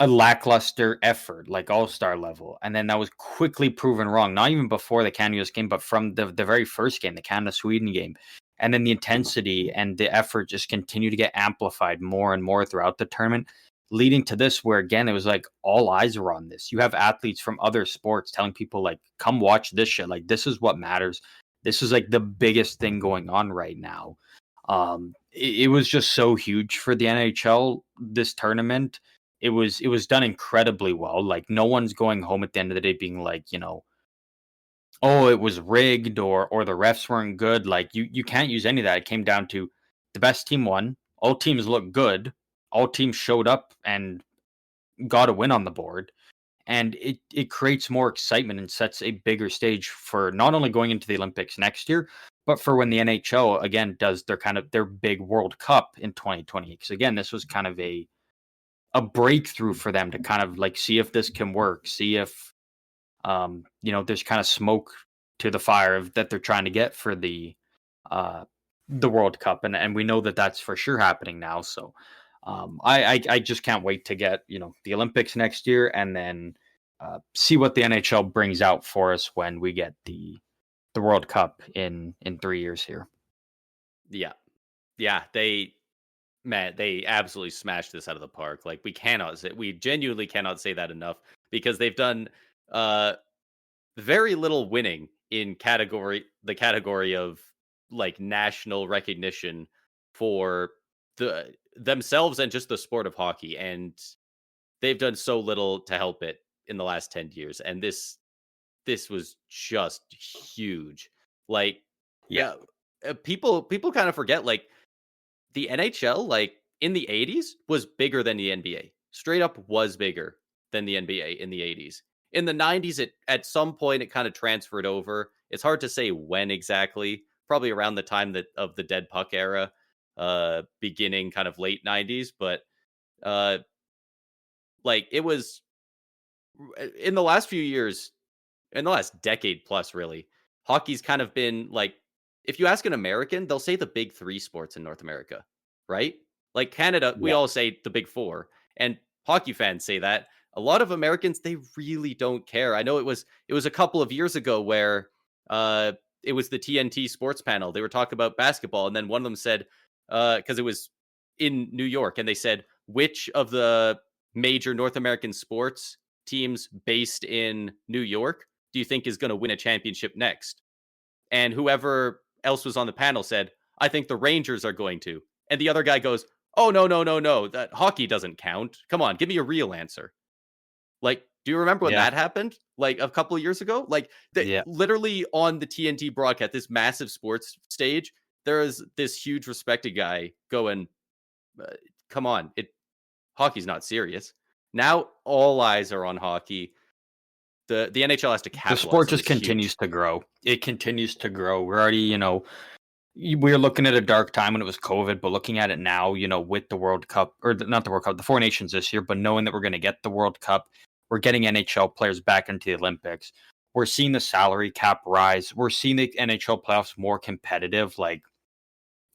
a lackluster effort, like all-star level. And then that was quickly proven wrong. Not even before the Canada US game, but from the very first game, the Canada Sweden game. And then the intensity and the effort just continue to get amplified more and more throughout the tournament, leading to this where again it was like all eyes were on this. You have athletes from other sports telling people like, come watch this shit. Like this is what matters. This is like the biggest thing going on right now. It was just so huge for the NHL this tournament. It was done incredibly well. Like no one's going home at the end of the day being like, oh, it was rigged or the refs weren't good. Like you can't use any of that. It came down to the best team won. All teams looked good. All teams showed up and got a win on the board. And it creates more excitement and sets a bigger stage for not only going into the Olympics next year, but for when the NHL again does their big World Cup in 2020. Because again, this was kind of a breakthrough for them to kind of like see if this can work, see if there's kind of smoke to the fire that they're trying to get for the World Cup, and we know that that's for sure happening now. So I just can't wait to get the Olympics next year, and then see what the NHL brings out for us when we get the World Cup in 3 years here. Yeah. Yeah, they absolutely smashed this out of the park. Like we genuinely cannot say that enough because they've done uh very little winning in the category of like national recognition for themselves and just the sport of hockey, and they've done so little to help it in the last 10 years, and this was just huge. Like Yeah, people kind of forget like the NHL, like in the 80s, was bigger than the NBA. Straight up was bigger than the NBA in the 80s. In the 90s, it at some point it kind of transferred over. It's hard to say when exactly. Probably around the time that of the dead puck era, beginning kind of late 90s. But uh, like it was in the last few years, in the last decade plus, really, hockey's kind of been like, if you ask an American, they'll say the big three sports in North America, right? Like Canada, we yeah, all say the big four, and hockey fans say that. A lot of Americans, they really don't care. I know it was a couple of years ago where uh it was the TNT sports panel. They were talking about basketball, and then one of them said, because it was in New York, and they said, which of the major North American sports teams based in New York do you think is going to win a championship next? And whoever else was on the panel said, I think the Rangers are going to. And the other guy goes, oh, no, no, no, no. That hockey doesn't count. Come on, give me a real answer. Like, do you remember when yeah, that happened? Like a couple of years ago? Like, yeah. literally on the TNT broadcast, this massive sports stage, there is this huge respected guy going, uh, come on, hockey's not serious. Now all eyes are on hockey. The NHL has to The sport capitalize on just this huge. continues to grow. It continues to grow. We're already, we were looking at a dark time when it was COVID, but looking at it now, with the World Cup, or not the World Cup, the Four Nations this year, but knowing that we're going to get the World Cup, we're getting NHL players back into the Olympics. We're seeing the salary cap rise. We're seeing the NHL playoffs more competitive. Like,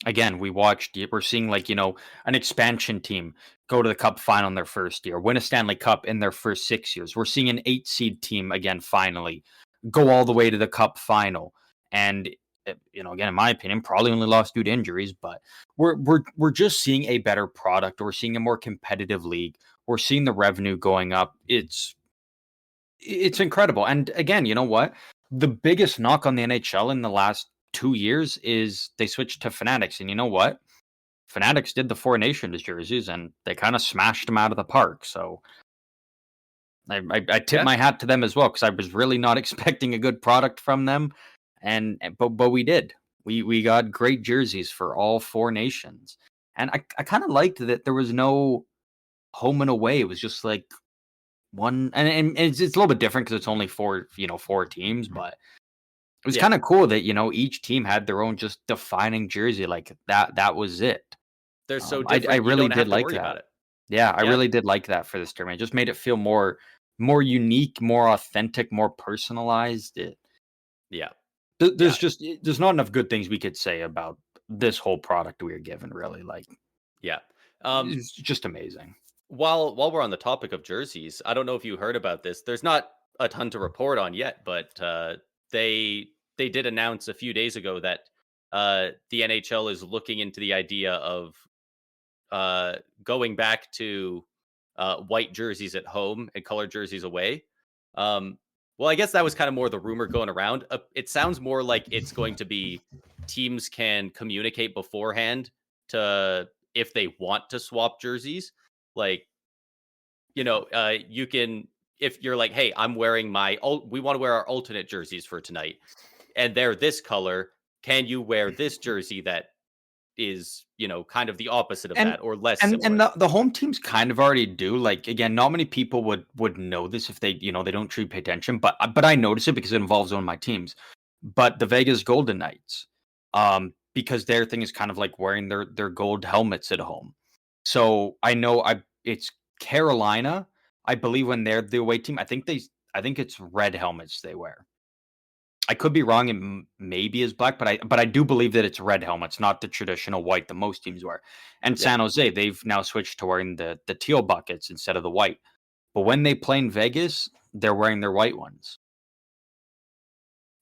again, we're seeing like, an expansion team go to the cup final in their first year, win a Stanley Cup in their first 6 years. We're seeing an 8 seed team again, finally go all the way to the cup final. And, again, in my opinion, probably only lost due to injuries, but we're just seeing a better product. We're seeing a more competitive league. We're seeing the revenue going up. It's incredible. And again, you know what? The biggest knock on the NHL in the last 2 years is they switched to Fanatics. And you know what? Fanatics did the Four Nations jerseys and they kind of smashed them out of the park. So I tip Yeah, my hat to them as well because I was really not expecting a good product from them. But we did. We got great jerseys for all Four Nations. And I kind of liked that there was no home and away. It was just like one, and it's a little bit different because it's only four teams, but it was yeah. kind of cool that each team had their own just defining jersey, like that was it. They're so I different, you really don't did have to like worry that. about it. Yeah, I Yeah, really did like that for this tournament. It just made it feel more unique, more authentic, more personalized. yeah, There's yeah, just there's not enough good things we could say about this whole product we were given. Really, like yeah. it's just amazing. While we're on the topic of jerseys, I don't know if you heard about this. There's not a ton to report on yet, but they did announce a few days ago that the NHL is looking into the idea of uh, going back to white jerseys at home and colored jerseys away. Um, well, I guess that was kind of more the rumor going around. It sounds more like it's going to be teams can communicate beforehand to if they want to swap jerseys. Like, you can if you're like, hey, we want to wear our alternate jerseys for tonight, and they're this color. Can you wear this jersey that is, kind of the opposite of And that or less and similar? the home teams kind of already do. Like again, not many people would know this if they don't truly pay attention. But I notice it because it involves one of my teams. But the Vegas Golden Knights, because their thing is kind of like wearing their gold helmets at home. So I know it's Carolina. I believe when they're the away team, I think it's red helmets they wear. I could be wrong. Maybe is black, but I do believe that it's red helmets, not the traditional white that most teams wear. And Yeah. San Jose, they've now switched to wearing the teal buckets instead of the white. But when they play in Vegas, they're wearing their white ones.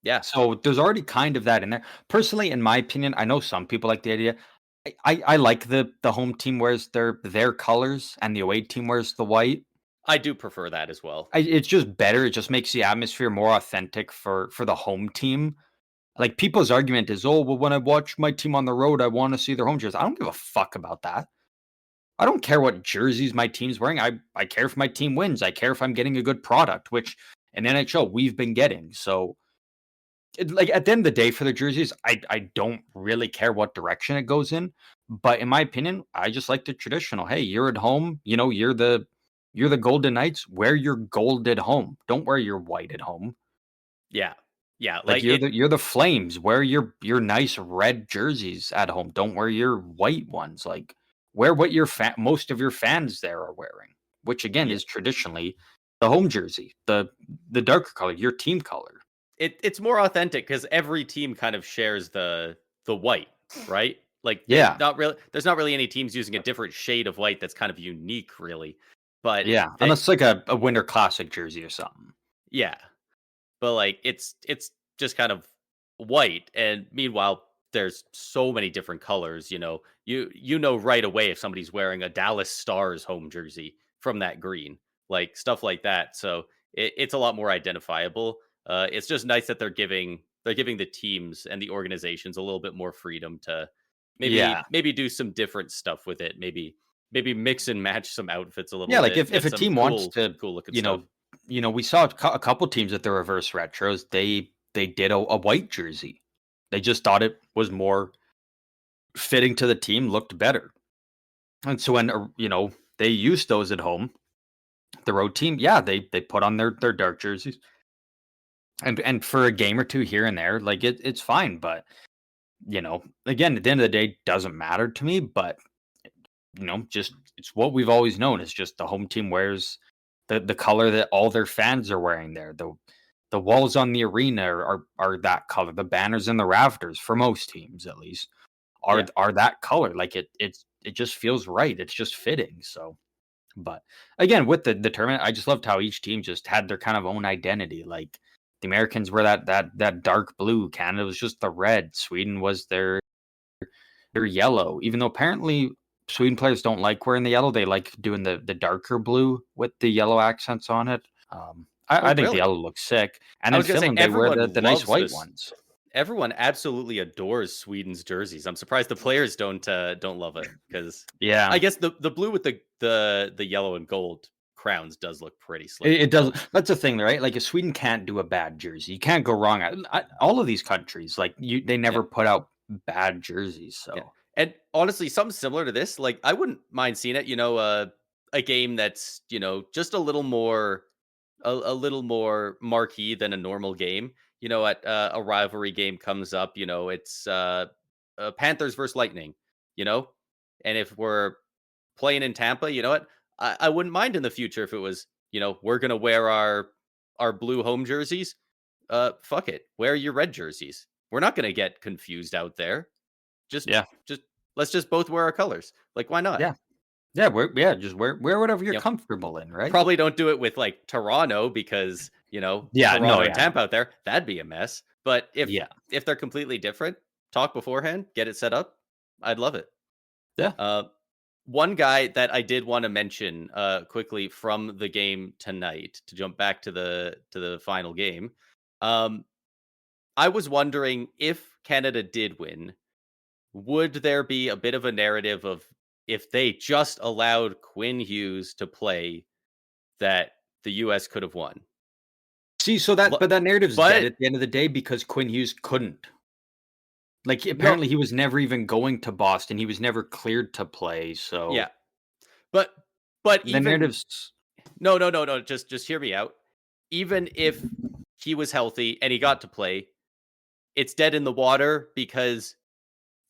Yeah. So there's already kind of that in there. Personally, in my opinion, I know some people like the idea. I like the home team wears their colors and the away team wears the white. I do prefer that as well. It's just better. It just makes the atmosphere more authentic for the home team. Like, people's argument is, "Oh, well, when I watch my team on the road, I wanna see their home jerseys." I don't give a fuck about that. I don't care what jerseys my team's wearing. I care if my team wins. I care if I'm getting a good product, which in NHL we've been getting. So, like, at the end of the day for the jerseys, I don't really care what direction it goes in. But in my opinion, I just like the traditional. Hey, you're at home, you're the Golden Knights, wear your gold at home. Don't wear your white at home. Yeah. Yeah, Like like it you're the Flames. Wear your nice red jerseys at home. Don't wear your white ones. Like wear what most of your fans there are wearing, which again yeah, is traditionally the home jersey, the darker color, your team color. it's more authentic because every team kind of shares the white, right? Like Yeah, there's not really any teams using a different shade of white that's kind of unique really. But yeah. they Unless it's like a Winter Classic jersey or something. yeah. But like it's just kind of white, and meanwhile there's so many different colors. You know right away if somebody's wearing a Dallas Stars home jersey from that green, like stuff like that. So it's a lot more identifiable. It's just nice that they're giving the teams and the organizations a little bit more freedom to Yeah, maybe do some different stuff with it. Maybe mix and match some outfits a little yeah. Like bit, if get a some team wants to, cool looking you stuff. know, we saw a couple teams at the reverse retros. They did a white jersey. They just thought it was more fitting to the team, looked better. And so when they used those at home, the road team, yeah, they put on their dark jerseys, and for a game or two here and there, like it's fine. But again, at the end of the day, doesn't matter to me. But just it's what we've always known. It's just the home team wears the color that all their fans are wearing there. The walls on the arena are that color. The banners and the rafters for most teams, at least, are Yeah. are that color. Like it just feels right. It's just fitting. So, but again, with the tournament, I just loved how each team just had their kind of own identity. Like the Americans were that dark blue. Canada was just the red. Sweden was their yellow. Even though apparently Sweden players don't like wearing the yellow, they like doing the darker blue with the yellow accents on it. Oh, I think the really? yellow looks sick. And I in was gonna say Finland, they wear the nice loves white this. ones. Everyone absolutely adores Sweden's jerseys. I'm surprised the players don't love it because I Yeah, guess the blue with the yellow and gold crowns does look pretty slick. it does. That's the thing, right? Like, if Sweden can't do a bad jersey, you can't go wrong. All of these countries, like they Yeah, never put out bad jerseys. yeah. So And honestly, something similar to this, like I wouldn't mind seeing it. A game that's just a little more marquee than a normal game. At a rivalry game comes up, it's Panthers versus Lightning, you know, and if we're playing in Tampa, you know what, I wouldn't mind in the future if it was, we're gonna wear our blue home jerseys. Fuck it, wear your red jerseys. We're not gonna get confused out there. Just yeah, just let's just both wear our colors. Like, why not? yeah, yeah. Just wear whatever you're You know, comfortable in, right? Probably don't do it with like Toronto because, Yeah, no, Toronto and yeah, no, Tampa out there, that'd be a mess. But if yeah. if they're completely different, talk beforehand, get it set up, I'd love it. Yeah. Uh, One guy that I did want to mention quickly from the game tonight to jump back to the final game. Um, I was wondering if Canada did win, would there be a bit of a narrative of if they just allowed Quinn Hughes to play that the US could have won? See, so that Lo- but that narrative's dead But at the end of the day because Quinn Hughes couldn't. Like no, apparently he was never even going to Boston. He was never cleared to play. yeah, So but the even narrative's no. Just hear me out. Even if he was healthy and he got to play, it's dead in the water because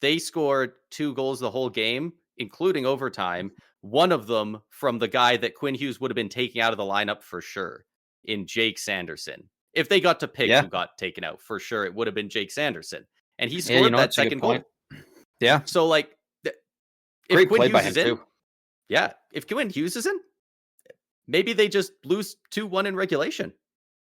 they scored 2 goals the whole game, including overtime, one of them from the guy that Quinn Hughes would have been taking out of the lineup for sure, in Jake Sanderson. If they got to pick yeah. who got taken out, for sure it would have been Jake Sanderson, and he Yeah, you scored know, that it's a good second point. goal. Yeah. So, like, if Great Quinn play by Hughes him is in, too. yeah, if Quinn Hughes is in, maybe they just lose 2-1 in regulation.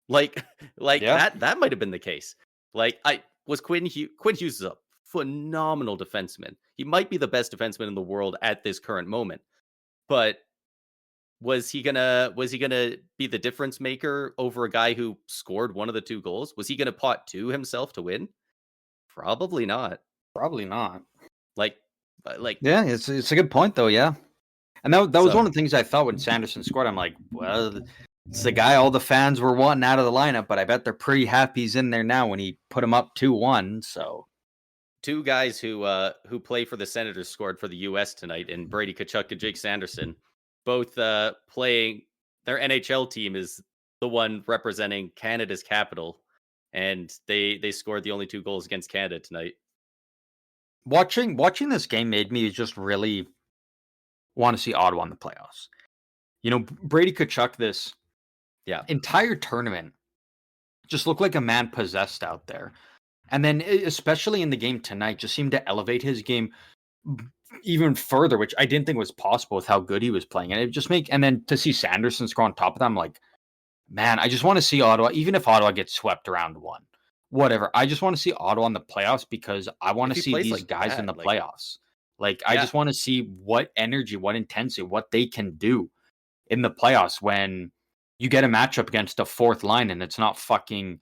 Like like Yeah. that might have been the case. Like I was Quinn Hughes is a phenomenal defenseman. He might be the best defenseman in the world at this current moment. But was he gonna be the difference maker over a guy who scored one of the 2 goals? Was he gonna pot 2 himself to win? Probably not. Probably not. Like Yeah, it's a good point though, yeah. And that was so one of the things I thought when Sanderson scored. I'm like, well, it's the guy all the fans were wanting out of the lineup, but I bet they're pretty happy he's in there now when he put him up 2-1. So 2 guys who play for the Senators scored for the US tonight, and Brady Tkachuk and Jake Sanderson, both playing their NHL team is the one representing Canada's capital, and they scored the only 2 goals against Canada tonight. watching this game made me just really want to see Ottawa in the playoffs. You know, Brady Tkachuk this Yeah. entire tournament just looked like a man possessed out there. And then especially in the game tonight, just seemed to elevate his game even further, which I didn't think was possible with how good he was playing. And it just and then to see Sanderson score on top of them, like, man, I just want to see Ottawa, even if Ottawa gets swept around one, whatever. I just want to see Ottawa in the playoffs because I want If to he see plays these like guys in the that, like playoffs. Like, I yeah, just want to see what energy, what intensity, what they can do in the playoffs when you get a matchup against a fourth line and it's not fucking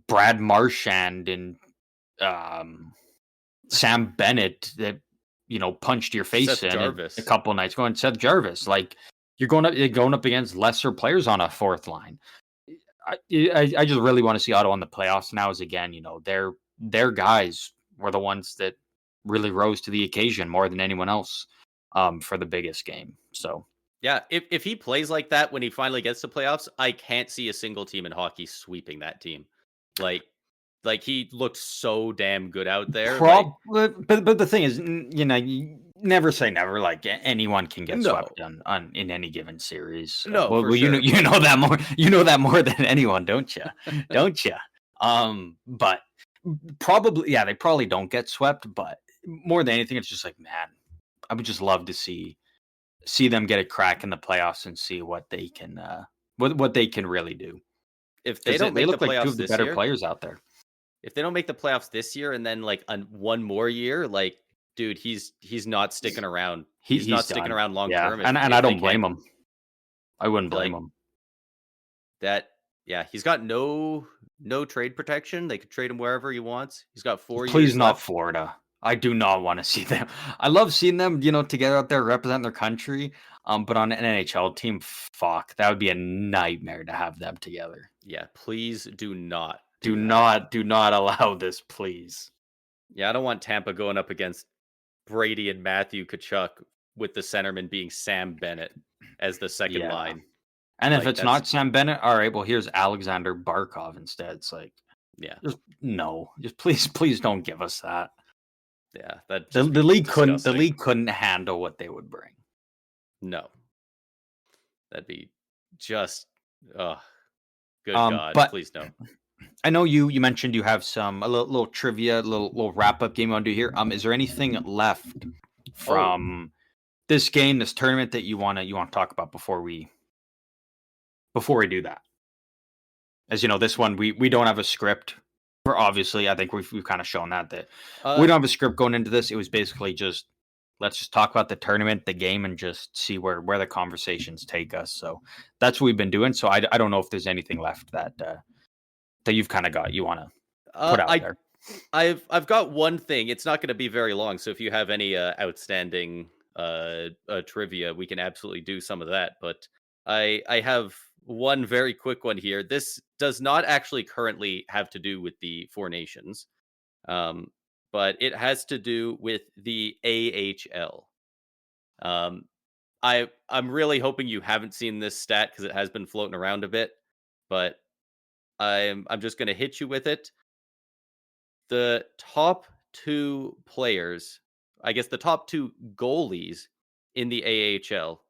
Brad Marchand and Sam Bennett that punched your face Seth in a Jarvis. couple nights ago, and Seth Jarvis. Like you're going up against lesser players on a fourth line. I just really want to see Ottawa in the playoffs now. As again, their guys were the ones that really rose to the occasion more than anyone else for the biggest game. So Yeah, if he plays like that when he finally gets to playoffs, I can't see a single team in hockey sweeping that team. Like he looked so damn good out there. Like but the thing is, you never say never. Like anyone can get no. swept on in any given series. So, No, for you know sure, you but know that more you know that more than anyone, don't you? Don't you? But probably they probably don't get swept. But more than anything, it's just like, man, I would just love to see them get a crack in the playoffs and see what they can what they can really do if they because don't they make the look like two playoffs of the this better year, players out there. if they don't make the playoffs this year and then like one more year, like dude, he's not sticking around. He's He's not sticking done. around long Yeah, term and I if they don't can't blame him. I wouldn't blame like him. that. Yeah, he's got no trade protection. They could trade him wherever he wants. He's got 4 Please years not left. Florida. I do not want to see them. I love seeing them, together out there representing their country. But on an NHL team, fuck, that would be a nightmare to have them together. Yeah, please do not Do do that. not allow this, please. Yeah, I don't want Tampa going up against Brady and Matthew Kachuk with the centerman being Sam Bennett as the second Yeah. line. And if Like it's that's not Sam Bennett, all right, well, here's Alexander Barkov instead. It's like, yeah. just no, just please don't give us that. Yeah, that'd The just the be league couldn't the disgusting. league couldn't handle what they would bring. No. That'd be just oh, good God, But please no. I know you mentioned you have a little trivia, little wrap up game you want to do here. Is there anything left Oh, from this game, this tournament that you want to talk about before we do that? As you know, this one we don't have a script. For obviously, I think we've kind of shown that we Uh, don't have a script going into this. It was basically just let's just talk about the tournament, the game, and just see where the conversations take us. So that's what we've been doing. So I don't know if there's anything left that you've kind of got you want to uh, put out I there. I've got one thing. It's not going to be very long, so if you have any outstanding trivia, we can absolutely do some of that. But I have one very quick one here. This does not actually currently have to do with the Four Nations, um, but it has to do with the AHL. Um, I'm really hoping you haven't seen this stat because it has been floating around a bit, but I'm just going to hit you with it. The top 2 players, I guess the top 2 goalies in the AHL,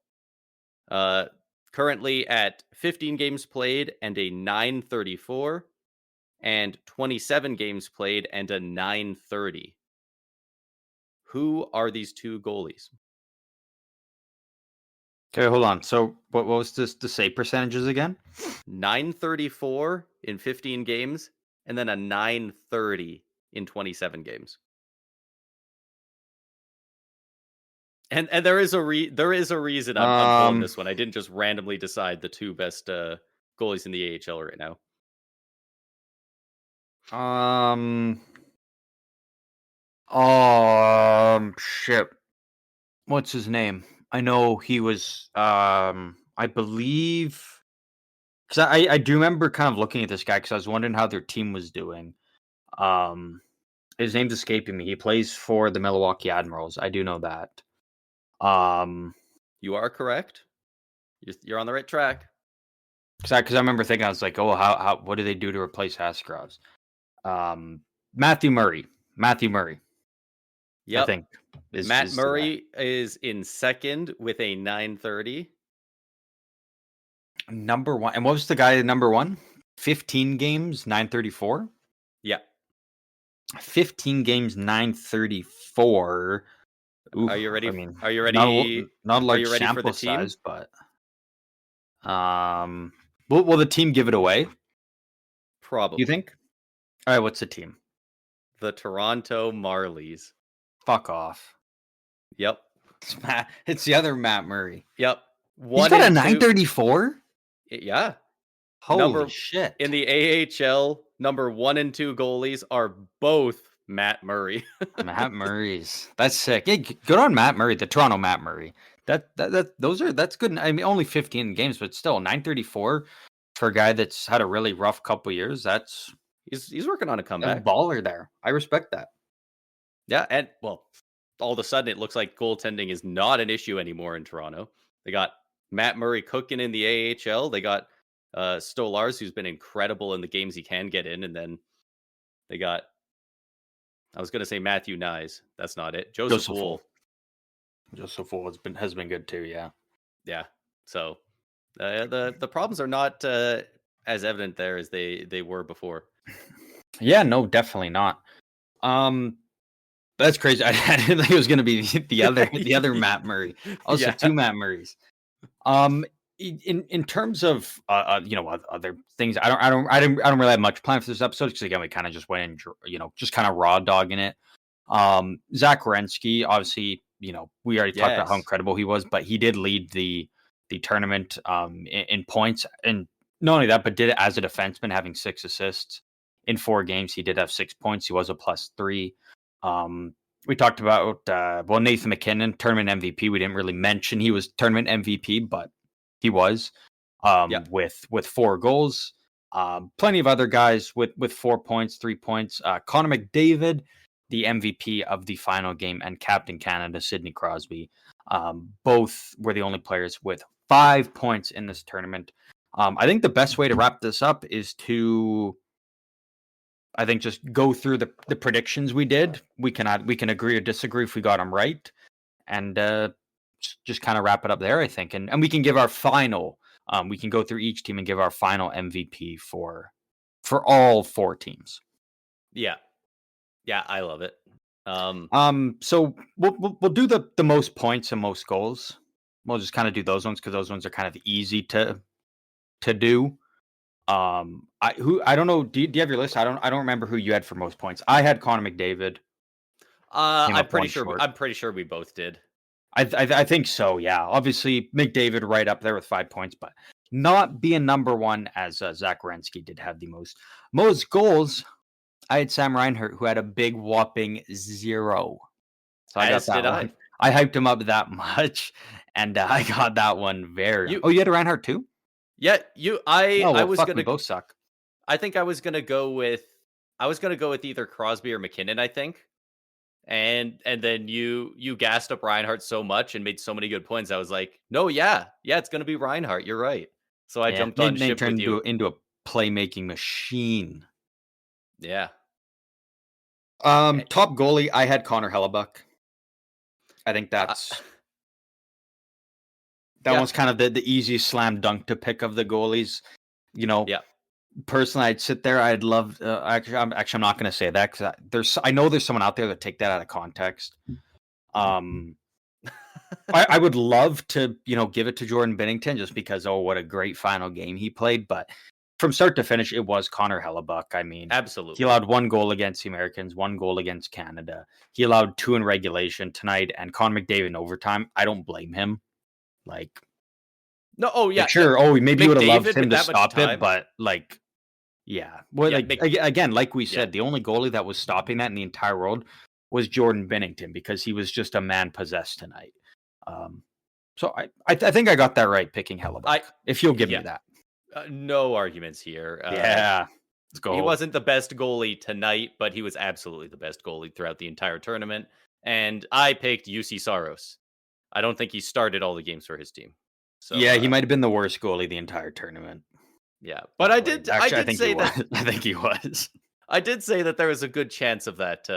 uh, currently at 15 games played and a 934, and 27 games played and a 930. Who are these 2 goalies? Okay, hold on. So what was this the save percentages again? 934 in 15 games and then a 930 in 27 games. And there is a reason I'm pulling Um this one. I didn't just randomly decide the 2 best, goalies in the AHL right now. um shit. What's his name? I know he was I believe because I do remember kind of looking at this guy because I was wondering how their team was doing. Um his name's escaping me. He plays for the Milwaukee Admirals. I do know that. Um You are correct. You're on the right track. because I remember thinking I was like, oh, how what do they do to replace Haskrovs? Matthew Murray. Matthew Murray, I Yep. think Matt is the guy. Murray is in second with a 930. Number one. And what was the guy number one? 15 games, 934? Yeah. 15 games, 934. Are you Oof. I ready? mean, Are you ready? not a Are large you ready for the sample team? size, but will the team give it away? You Probably. think? All right, what's the team? The Toronto Marlies. Fuck off. Yep. It's the other Matt Murray. Yep. He's 1 got a and 2. 934? Yeah. Holy Number in shit. the AHL, number 1 and 2 goalies are both Matt Murray. Matt Murray's. That's sick. Hey, good on Matt Murray, the Toronto Matt Murray. That's good. I mean, only 15 games, but still 934 for a guy that's had a really rough couple years. That's He's working on a a comeback. baller there. I respect that. Yeah, and well, all of a sudden it looks like goaltending is not an issue anymore in Toronto. They got Matt Murray cooking in the AHL. They got Stolars, who's been incredible in the games he can get in, and then they got I was gonna say Matthew Nyes. That's not it. Joseph Joseph Wool. Wool. Joseph Wool has been good too. Yeah. Yeah. So the problems are not as evident there as they were before. Yeah. No, definitely not. Um, that's crazy. I didn't think it was going to be the other Matt Murray. Also, Yeah. two Matt Murrays. Um, in terms of other things, I don't really have much plan for this episode because again we kind of just went in, just kind of raw dogging it. Zach Werenski, obviously, we already talked about how Yes. incredible he was, but he did lead the tournament in points, and not only that, but did it as a defenseman, having 6 assists in 4 games. He did have 6 points. He was a +3. Um, we talked about Nathan McKinnon, tournament MVP. We didn't really mention he was tournament MVP, but he was Yep. with 4 goals. Plenty of other guys with 4 points, 3 points. Connor McDavid, the MVP of the final game, and Captain Canada, Sidney Crosby. Both were the only players with 5 points in this tournament. I think the best way to wrap this up is to, I think, just go through the predictions we did. We can agree or disagree if we got them right, and just kind of wrap it up there. I think, and we can give our final. We can go through each team and give our final MVP for all 4 teams. Yeah. Yeah, I love it. So we'll do the most points and most goals. We'll just kind of do those ones because those ones are kind of easy to do. I don't know. Do you have your list? I don't remember who you had for most points. I had Connor McDavid. Came I'm up pretty one sure. short. I'm pretty sure we both did. I think so. Yeah, obviously McDavid right up there with 5 points, but not being number one as Zach Werenski did have the most goals. I had Sam Reinhart, who had a big whopping 0. So I got As that did I. one. I hyped him up that much, and I got that one very. You, Oh, you had a Reinhardt too? yeah, you. I Oh I well, was fuck. We gonna. both suck. I think I was gonna go with. I was gonna go with either Crosby or McKinnon. I think. And then you gassed up Reinhardt so much and made so many good points. I was like, no, yeah, it's gonna be Reinhardt. You're right. So I Yeah, jumped on Nate ship with turned you. into a playmaking machine. Yeah. Eh, Top goalie, I had Connor Hellebuck. I think uh, that yeah, one's kind of the easiest slam dunk to pick of the goalies. You know, yeah. personally, I'd sit there. I'd love. I'm not going to say that because I know there's someone out there that take that out of context. Um, I would love to, give it to Jordan Binnington just because, oh, what a great final game he played. But from start to finish, it was Connor Hellebuck. I mean, he Absolutely. allowed 1 goal against the Americans, 1 goal against Canada. He allowed 2 in regulation tonight, and Connor McDavid in overtime. I don't blame him. Like, No, oh yeah. sure, oh, maybe you would have loved McDavid him with to that much stop it, time. but like, yeah. Well, Yeah, like again, like we yeah. said, the only goalie that was stopping that in the entire world was Jordan Binnington because he was just a man possessed tonight. Um, so I think I got that right picking Hellebuck. I If you'll give me yeah. that, No arguments here. yeah, let's He go. wasn't the best goalie tonight, but he was absolutely the best goalie throughout the entire tournament. And I picked UC Saros. I don't think he started all the games for his team. So Yeah, he might have been the worst goalie the entire tournament. yeah. But I Like, did I actually, I did think he say was. that I think he was. I did say that there was a good chance of that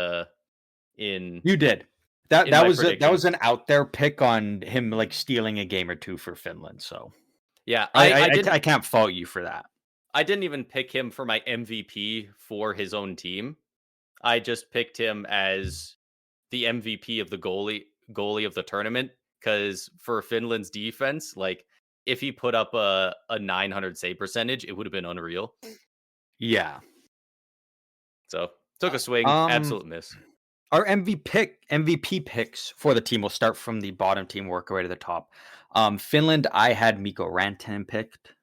in You did. That in that my was that was predictions. an out there pick on him like stealing a game or two for Finland. So Yeah, I I I, didn't I can't fault you for that. I didn't even pick him for my MVP for his own team. I just picked him as the MVP of the goalie of the tournament because for Finland's defense, like if he put up a 900 save percentage, it would have been unreal. Yeah. So took a swing, Um, absolute miss. our MVP picks for the team will start from the bottom team, work our way to the top. Finland, I had Mikko Rantanen picked.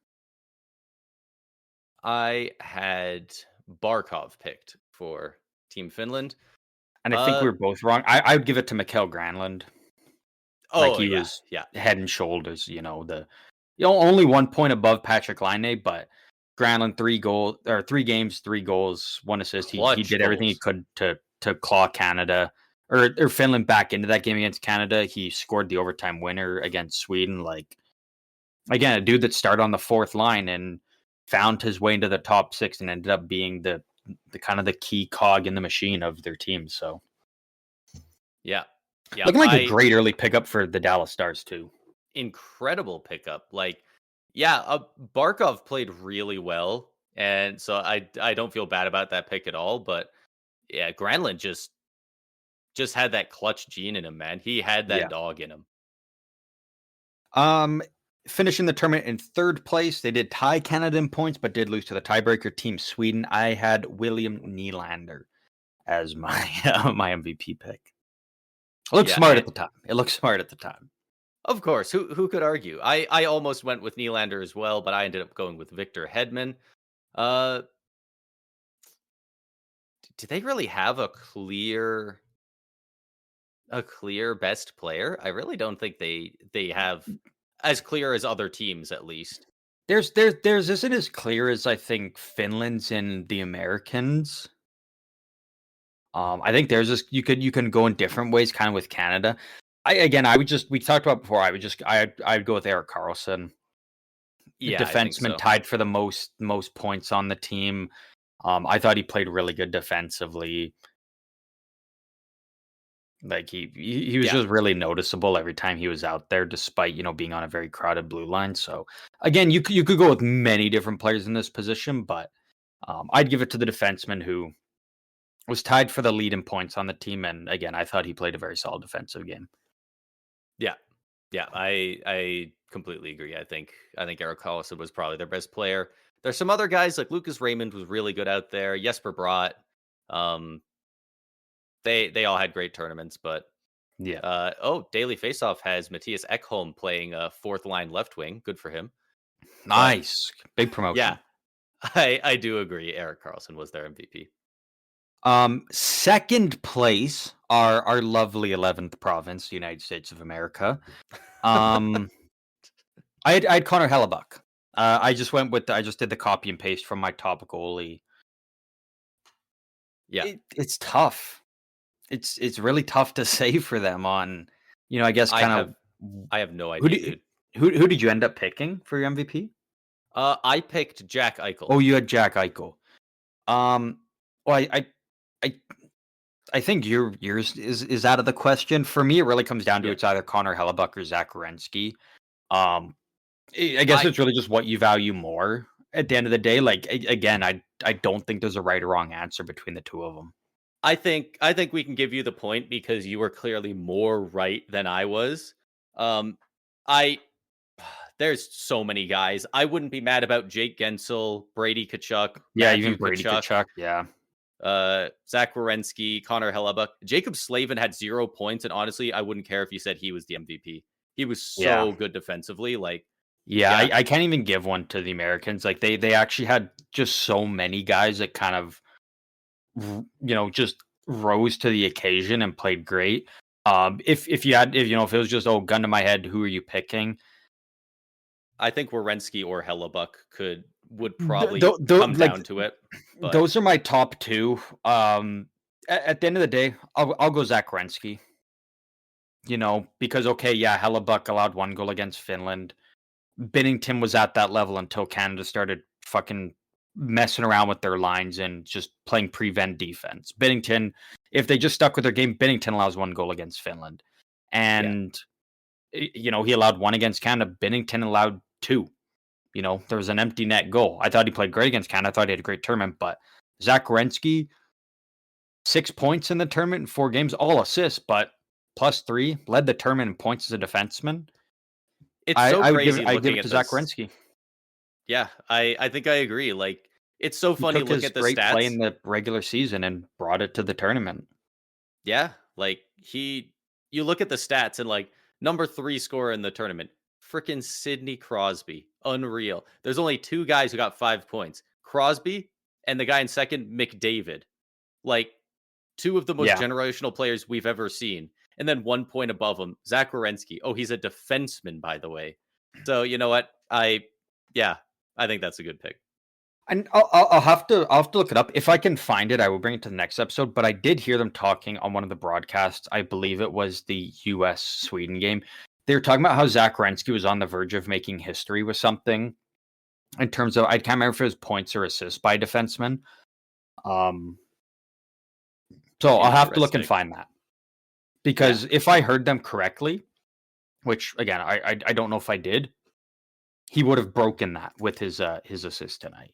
I had Barkov picked for Team Finland. And I think Uh we were both wrong. I would give it to Mikhail Granlund. Like oh he yeah, was yeah. head and shoulders, only 1 point above Patrick Laine, but Granlund 3 games, 3 goals, 1 assist. He Clutch did everything he goals. could to claw Canada or Finland back into that game against Canada. He scored the overtime winner against Sweden. Like again, a dude that started on the fourth line and found his way into the top 6 and ended up being the kind of the key cog in the machine of their team. So Yeah. Yeah. looking like a I great early pickup for the Dallas Stars too. incredible pickup. Like, yeah, Barkov played really well. And so I don't feel bad about that pick at all. But yeah, Granlund just had that clutch gene in him, man. He had that Yeah. dog in him. Um, finishing the tournament in third place, they did tie Canada in points, but did lose to the tiebreaker team Sweden. I had William Nylander as my my MVP pick. It looked Yeah, smart and at the time. It looked smart at the time. of course, who could argue? I almost went with Nylander as well, but I ended up going with Victor Hedman. Uh do they really have a clear best player? I really don't think they have as clear as other teams at least. There's isn't as clear as I think Finland's and the Americans. I think there's this you can go in different ways, kind of with Canada. I would just we talked about before. I'd go with Eric Carlson, the Yeah, I think defenseman so. tied for the most points on the team. I thought he played really good defensively. Like he was Yeah. just really noticeable every time he was out there, despite being on a very crowded blue line. So again, you could go with many different players in this position, but I'd give it to the defenseman who was tied for the lead in points on the team, and again, I thought he played a very solid defensive game. Yeah. Yeah, I completely agree. I think Eric Carlson was probably their best player. There's some other guys like Lucas Raymond was really good out there. Jesper Bratt. Um, they all had great tournaments, but Yeah. Daily Faceoff has Matthias Ekholm playing fourth line left wing. Good for him. But Nice. Big yeah, promotion. I do agree. Eric Carlson was their MVP. Second place, our lovely 11th province, United States of America. Um, I had Connor Hellebuck. I just did the copy and paste from my top goalie. Yeah, It's tough. It's really tough to say for them on, I guess I kind have of I have no who idea, did dude. who did you end up picking for your MVP? I picked Jack Eichel. Oh, you had Jack Eichel. Um, well, I I think yours is out of the question. For me, it really comes down to Yeah, it's either Connor Hellebuck or Zach Werenski. Um, I guess I it's really just what you value more at the end of the day. Like again, I don't think there's a right or wrong answer between the two of them. I think we can give you the point because you were clearly more right than I was. I there's so many guys. I wouldn't be mad about Jake Gensel, Brady Kachuk, Yeah, even Matthew Brady Kachuk, Kachuk. Yeah, Zach Werenski, Connor Hellebuck. Jacob Slavin had 0 points, and honestly, I wouldn't care if you said he was the MVP. He was yeah, so good defensively. Like, yeah. yeah, I can't even give one to the Americans. Like they actually had just so many guys that kind of just rose to the occasion and played great. If it was just gun to my head, who are you picking? I think Werenski or Hellebuck would Th- probably th- th- come like down to it, but those are my top two. At the end of the day, I'll go Zach Werenski. Because okay, yeah, Hellebuck allowed one goal against Finland. Binnington was at that level until Canada started fucking messing around with their lines and just playing prevent defense. Binnington, if they just stuck with their game, Binnington allows one goal against Finland, yeah. and he allowed one against Canada. Binnington allowed two. There was an empty net goal. I thought he played great against Canada. I thought he had a great tournament, but Zach Werenski, 6 points in the tournament in 4 games, all assists, but +3, led the tournament in points as a defenseman. It's I so I would give it crazy I give looking it to at Zach this. Werenski. Yeah, I think I agree. Like, it's so He funny took look his at the great play stats. in the regular season and brought it to the tournament. Yeah, like you look at the stats and like number 3 scorer in the tournament, freaking Sidney Crosby, unreal. There's only 2 guys who got 5 points. Crosby and the guy in second, McDavid. Like, 2 of the most Yeah. generational players we've ever seen. And then 1 point above him, Zach Werenski. Oh, he's a defenseman, by the way. So, you know what? Yeah, I think that's a good pick. And I'll have to look it up. If I can find it, I will bring it to the next episode. But I did hear them talking on one of the broadcasts. I believe it was the US Sweden game. They were talking about how Zach Werenski was on the verge of making history with something in terms of I can't remember if it was points or assists by defensemen. Um, so I'll have to look and Interesting. find that Yeah. because if I heard them correctly, which again I don't know if I did, he would have broken that with his assist tonight.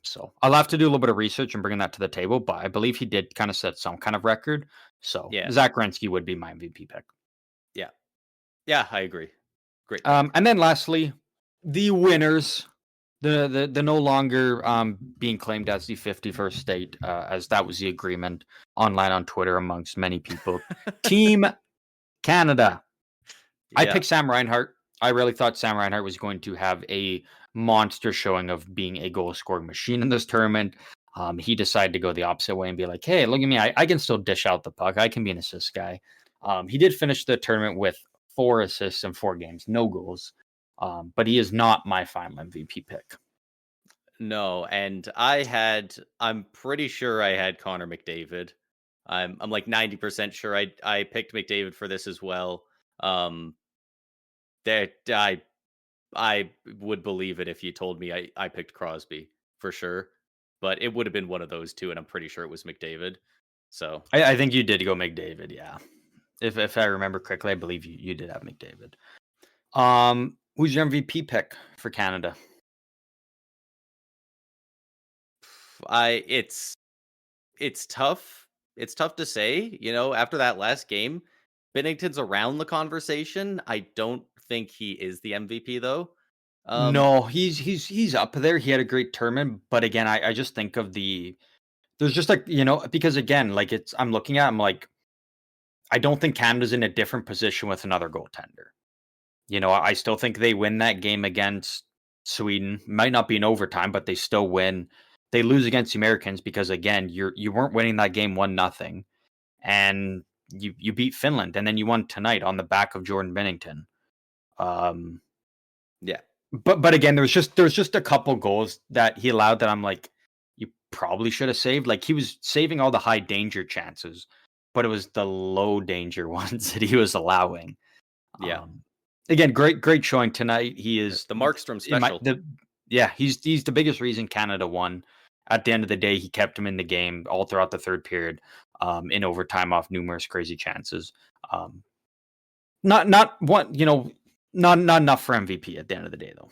So I'll have to do a little bit of research and bring that to the table, but I believe he did kind of set some kind of record. So Yeah. Zach Werenski would be my MVP pick. Yeah. Yeah, I agree. Great pick. And then lastly, the winners, the no longer being claimed as the 51st state, as that was the agreement online on Twitter amongst many people. Team Canada. I Yeah. picked Sam Reinhart. I really thought Sam Reinhart was going to have a monster showing of being a goal scoring machine in this tournament. He decided to go the opposite way and be like, hey, look at me. I can still dish out the puck. I can be an assist guy. He did finish the tournament with 4 assists in 4 games, no goals. But he is not my final MVP pick. No, and I'm pretty sure I had Connor McDavid. I'm like 90% sure I picked McDavid for this as well. That I would believe it if you told me I picked Crosby for sure, but it would have been one of those two, and I'm pretty sure it was McDavid. So I think you did go McDavid, yeah. If I remember correctly, I believe you did have McDavid. Who's your MVP pick for Canada? I it's tough. It's tough to say, after that last game, Bennington's around the conversation. I don't think he is the MVP though. Um, No, he's up there. He had a great tournament, but again, I just think of there's just like, because again, like I'm looking at, I'm like, I don't think Canada's in a different position with another goaltender. I still think they win that game against Sweden. Might not be in overtime, but they still win. They lose against the Americans because again, you weren't winning that game 1-0, and you beat Finland, and then you won tonight on the back of Jordan Binnington. Um, yeah, but again, there's just a couple goals that he allowed that I'm like, you probably should have saved. Like he was saving all the high danger chances, but it was the low danger ones that he was allowing. yeah. Um, Again, great showing tonight. He is The Markstrom in my special. the yeah, he's the biggest reason Canada won. At the end of the day, he kept him in the game all throughout the third period, in overtime off numerous crazy chances. Um, not one, not enough for MVP at the end of the day though.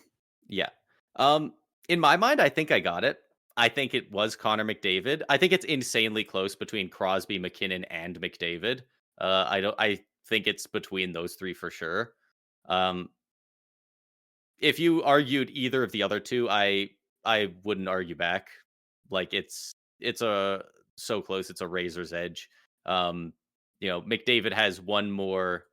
Yeah. Um, in my mind, I think I got it. I think it was Connor McDavid. I think it's insanely close between Crosby, McKinnon, and McDavid. I think it's between those three for sure. Um, if you argued either of the other two, I wouldn't argue back. Like it's a so close, it's a razor's edge. Um, McDavid has one more.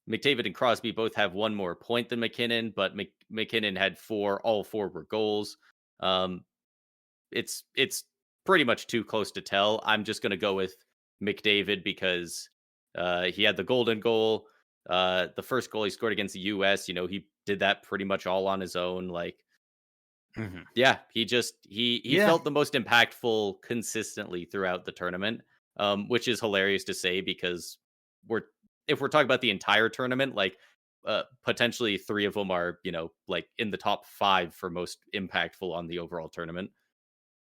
McDavid and Crosby both have one more point than McKinnon, but McKinnon had four. All four were goals. Um, it's pretty much too close to tell. I'm just gonna go with McDavid because he had the golden goal. The first goal he scored against the US, he did that pretty much all on his own. Like, Mhm. yeah, he Yeah, felt the most impactful consistently throughout the tournament, which is hilarious to say because we're if we're talking about the entire tournament, like potentially three of them are like in the top five for most impactful on the overall tournament.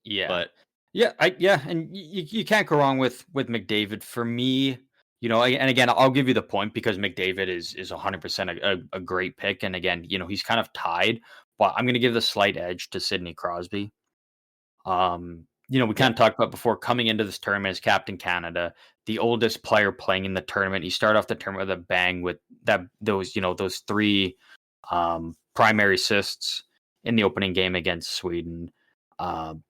yeah, But yeah, and you can't go wrong with McDavid. For me, and again, I'll give you the point because McDavid is 100% a great pick, and again, he's kind of tied, but I'm going to give the slight edge to Sidney Crosby. We yeah, kind of talked about before coming into this tournament as Captain Canada, the oldest player playing in the tournament. He started off the tournament with a bang with those three primary assists in the opening game against Sweden. Um,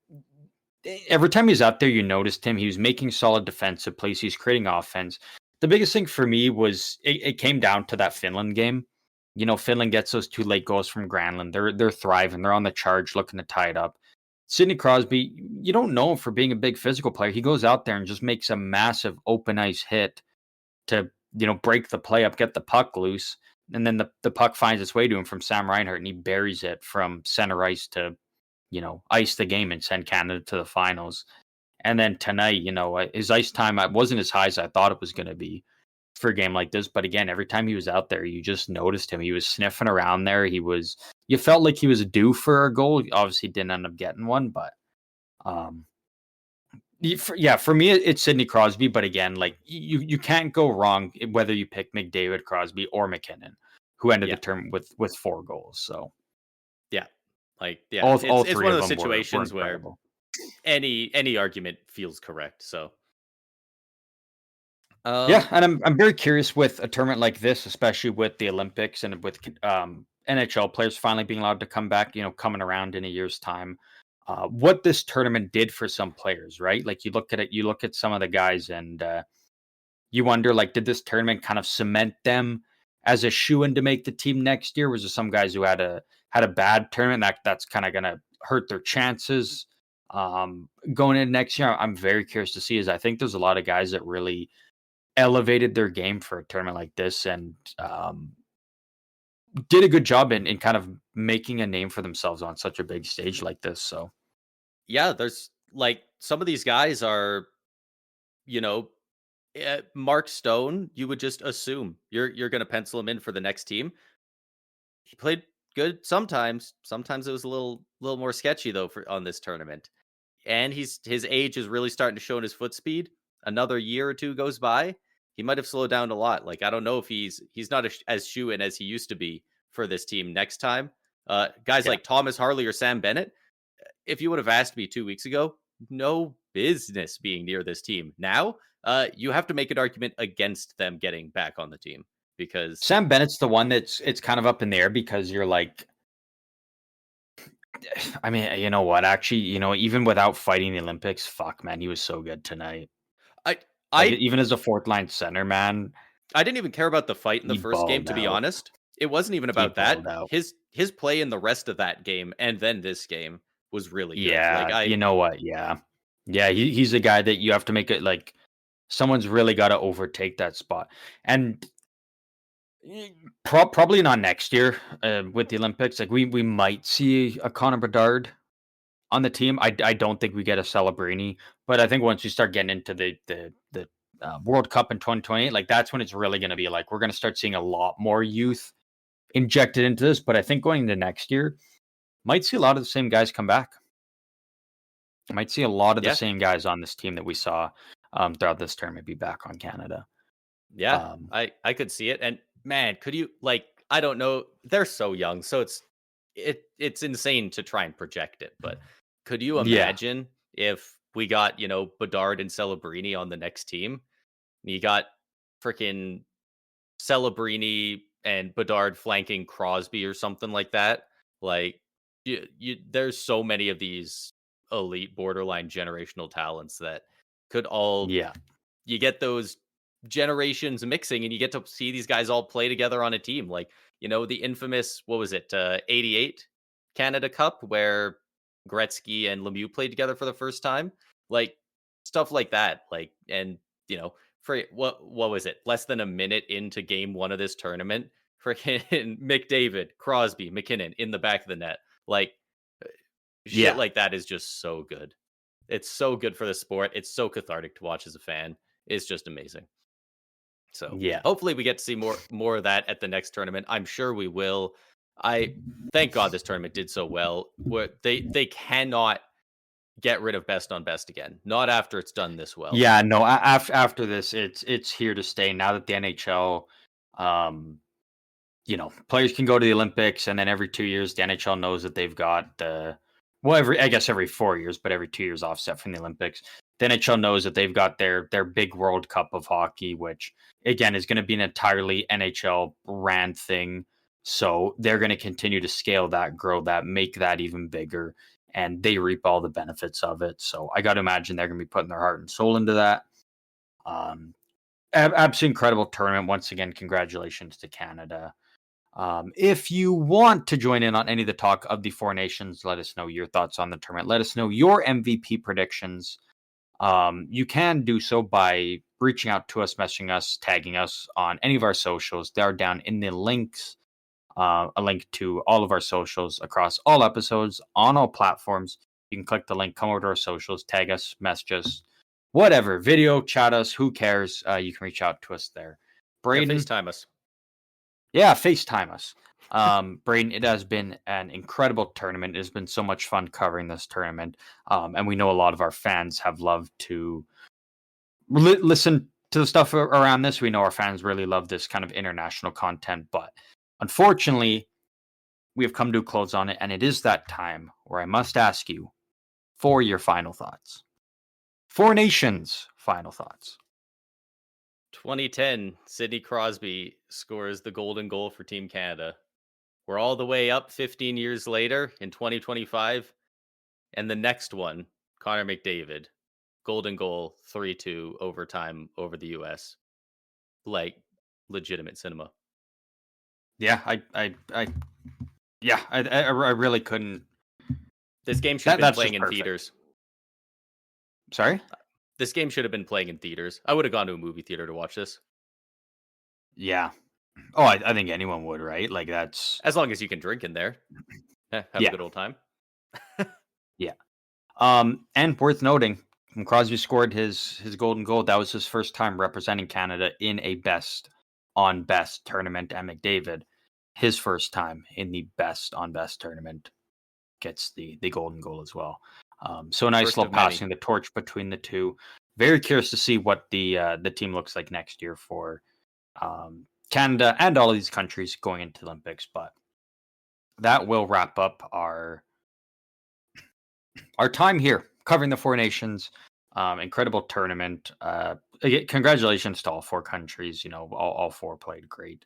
every time he's out there, you noticed him. He was making solid defensive plays. He's creating offense. The biggest thing for me was it came down to that Finland game. Finland gets those two late goals from Granlund. They're thriving. They're on the charge, looking to tie it up. Sidney Crosby, you don't know him for being a big physical player. He goes out there and just makes a massive open ice hit to break the play up, get the puck loose, and then the puck finds its way to him from Sam Reinhart, and he buries it from center ice to ice the game and send Canada to the finals. And then tonight, his ice time wasn't as high as I thought it was going to be for a game like this. But again, every time he was out there, you just noticed him. He was sniffing around there. You felt like he was due for a goal. Obviously, didn't end up getting one, but um, for me, it's Sidney Crosby. But again, like you can't go wrong whether you pick McDavid, Crosby, or McKinnon, who ended the yeah, term with 4 goals. So yeah. Like, yeah, all it's three one of of those them were situations where incredible. any argument feels correct. So, Yeah, um, and I'm very curious with a tournament like this, especially with the Olympics and with NHL players finally being allowed to come back, coming around in a year's time. What this tournament did for some players, right? Like you look at it, you look at some of the guys, and you wonder, like, did this tournament kind of cement them as a shoe in to make the team next year? Was there some guys who had a bad tournament that's kind of going to hurt their chances going into next year? I'm very curious to see. As I think there's a lot of guys that really elevated their game for a tournament like this and did a good job in kind of making a name for themselves on such a big stage like this. So yeah, there's like some of these guys are, you know, Mark Stone. You would just assume you're going to pencil him in for the next team. He played good sometimes. Sometimes it was a little more sketchy though for on this tournament. And his age is really starting to show in his foot speed. Another year or two goes by, he might have slowed down a lot. Like I don't know if he's not as shoe in as he used to be for this team next time. Guys yeah, like Thomas Harley or Sam Bennett, if you would have asked me 2 weeks ago, no business being near this team. Now, you have to make an argument against them getting back on the team because Sam Bennett's the one it's kind of up in the air because you're like, I mean, you know what? Actually, even without fighting the Olympics, fuck, man, he was so good tonight. I Like, I even as a fourth line center, man, I didn't even care about the fight in the he first game, balled to be out. honest. It wasn't even He about that. balled out. His play in the rest of that game and then this game was really good. Like Yeah, you know what? Yeah, yeah, he's a guy that you have to make it like someone's really got to overtake that spot, and probably not next year with the Olympics. Like we might see a Connor Bedard on the team. I don't think we get a Celebrini, but I think once you start getting into the World Cup in 2028, like that's when it's really going to be like we're going to start seeing a lot more youth injected into this. But I think going into next year, might see a lot of the same guys come back. Might see a lot of the yeah, same guys on this team that we saw throughout this tournament be back on Canada. yeah, Um, I could see it. And man, could you like I don't know, they're so young, so it's insane to try and project it, but could you yeah, imagine if we got, Bedard and Celebrini on the next team? You got freaking Celebrini and Bedard flanking Crosby or something like that. Like there's so many of these elite borderline generational talents that could all yeah, you get those generations mixing and you get to see these guys all play together on a team. Like, the infamous, what was it, 88 Canada Cup where Gretzky and Lemieux played together for the first time. Like, stuff like that. Like, and, for what was it? Less than a minute into game one of this tournament, freaking McDavid, Crosby, McKinnon in the back of the net. Like, shit yeah, like that is just so good. It's so good for the sport. It's so cathartic to watch as a fan. It's just amazing. So yeah, hopefully we get to see more of that at the next tournament. I'm sure we will. I thank God this tournament did so well. Where they cannot get rid of best on best again. Not after it's done this well. yeah. No, after this, it's here to stay. Now that the NHL, um, players can go to the Olympics, and then every 2 years, the NHL knows that they've got I guess every 4 years, but every 2 years offset from the Olympics. The NHL knows that they've got their big World Cup of hockey, which again is going to be an entirely NHL ran thing. So they're going to continue to scale that, grow that, make that even bigger, and they reap all the benefits of it. So I got to imagine they're going to be putting their heart and soul into that. Um, Absolutely incredible tournament. Once again, congratulations to Canada. If you want to join in on any of the talk of the Four Nations, let us know your thoughts on the tournament. Let us know your MVP predictions. You can do so by reaching out to us, messaging us, tagging us on any of our socials. They are down in the links, a link to all of our socials across all episodes on all platforms. You can click the link, come over to our socials, tag us, message us, whatever, video, chat us, who cares? You can reach out to us there. Yeah, Braden, FaceTime us. yeah, FaceTime us. Braden, it has been an incredible tournament. It has been so much fun covering this tournament. And we know a lot of our fans have loved to listen to the stuff around this. We know our fans really love this kind of international content, but unfortunately, we have come to a close on it. And it is that time where I must ask you for your final thoughts. Four Nations final thoughts. 2010, Sidney Crosby scores the golden goal for Team Canada. We're all the way up 15 years later in 2025. And the next one, Connor McDavid, golden goal, 3-2 overtime over the US. Like legitimate cinema. Yeah, I really couldn't. This game should have been That's playing just in perfect. theaters. Sorry. This game should have been playing in theaters. I would have gone to a movie theater to watch this. Yeah. Oh, I think anyone would, right? Like that's As long as you can drink in there. Have a yeah, good old time. yeah. And worth noting, when Crosby scored his golden goal, that was his first time representing Canada in a best on best tournament. And McDavid, his first time in the best on best tournament, gets the golden goal as well. So a nice First little of many. passing the torch between the two. Very curious to see what the team looks like next year for Canada and all of these countries going into the Olympics. But that will wrap up our time here covering the Four Nations. Incredible tournament. again, congratulations to all four countries. All four played great.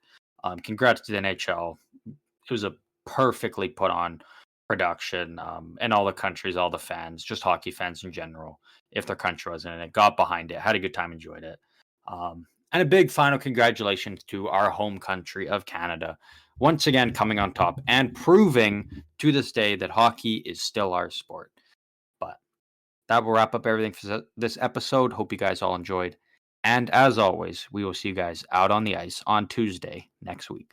Congrats to the NHL. It was a perfectly put on production, and all the countries, all the fans, just hockey fans in general, if their country wasn't in it, got behind it, had a good time, enjoyed it. And a big final congratulations to our home country of Canada, once again coming on top and proving to this day that hockey is still our sport. But that will wrap up everything for this episode. Hope you guys all enjoyed. And as always, we will see you guys out on the ice on Tuesday next week.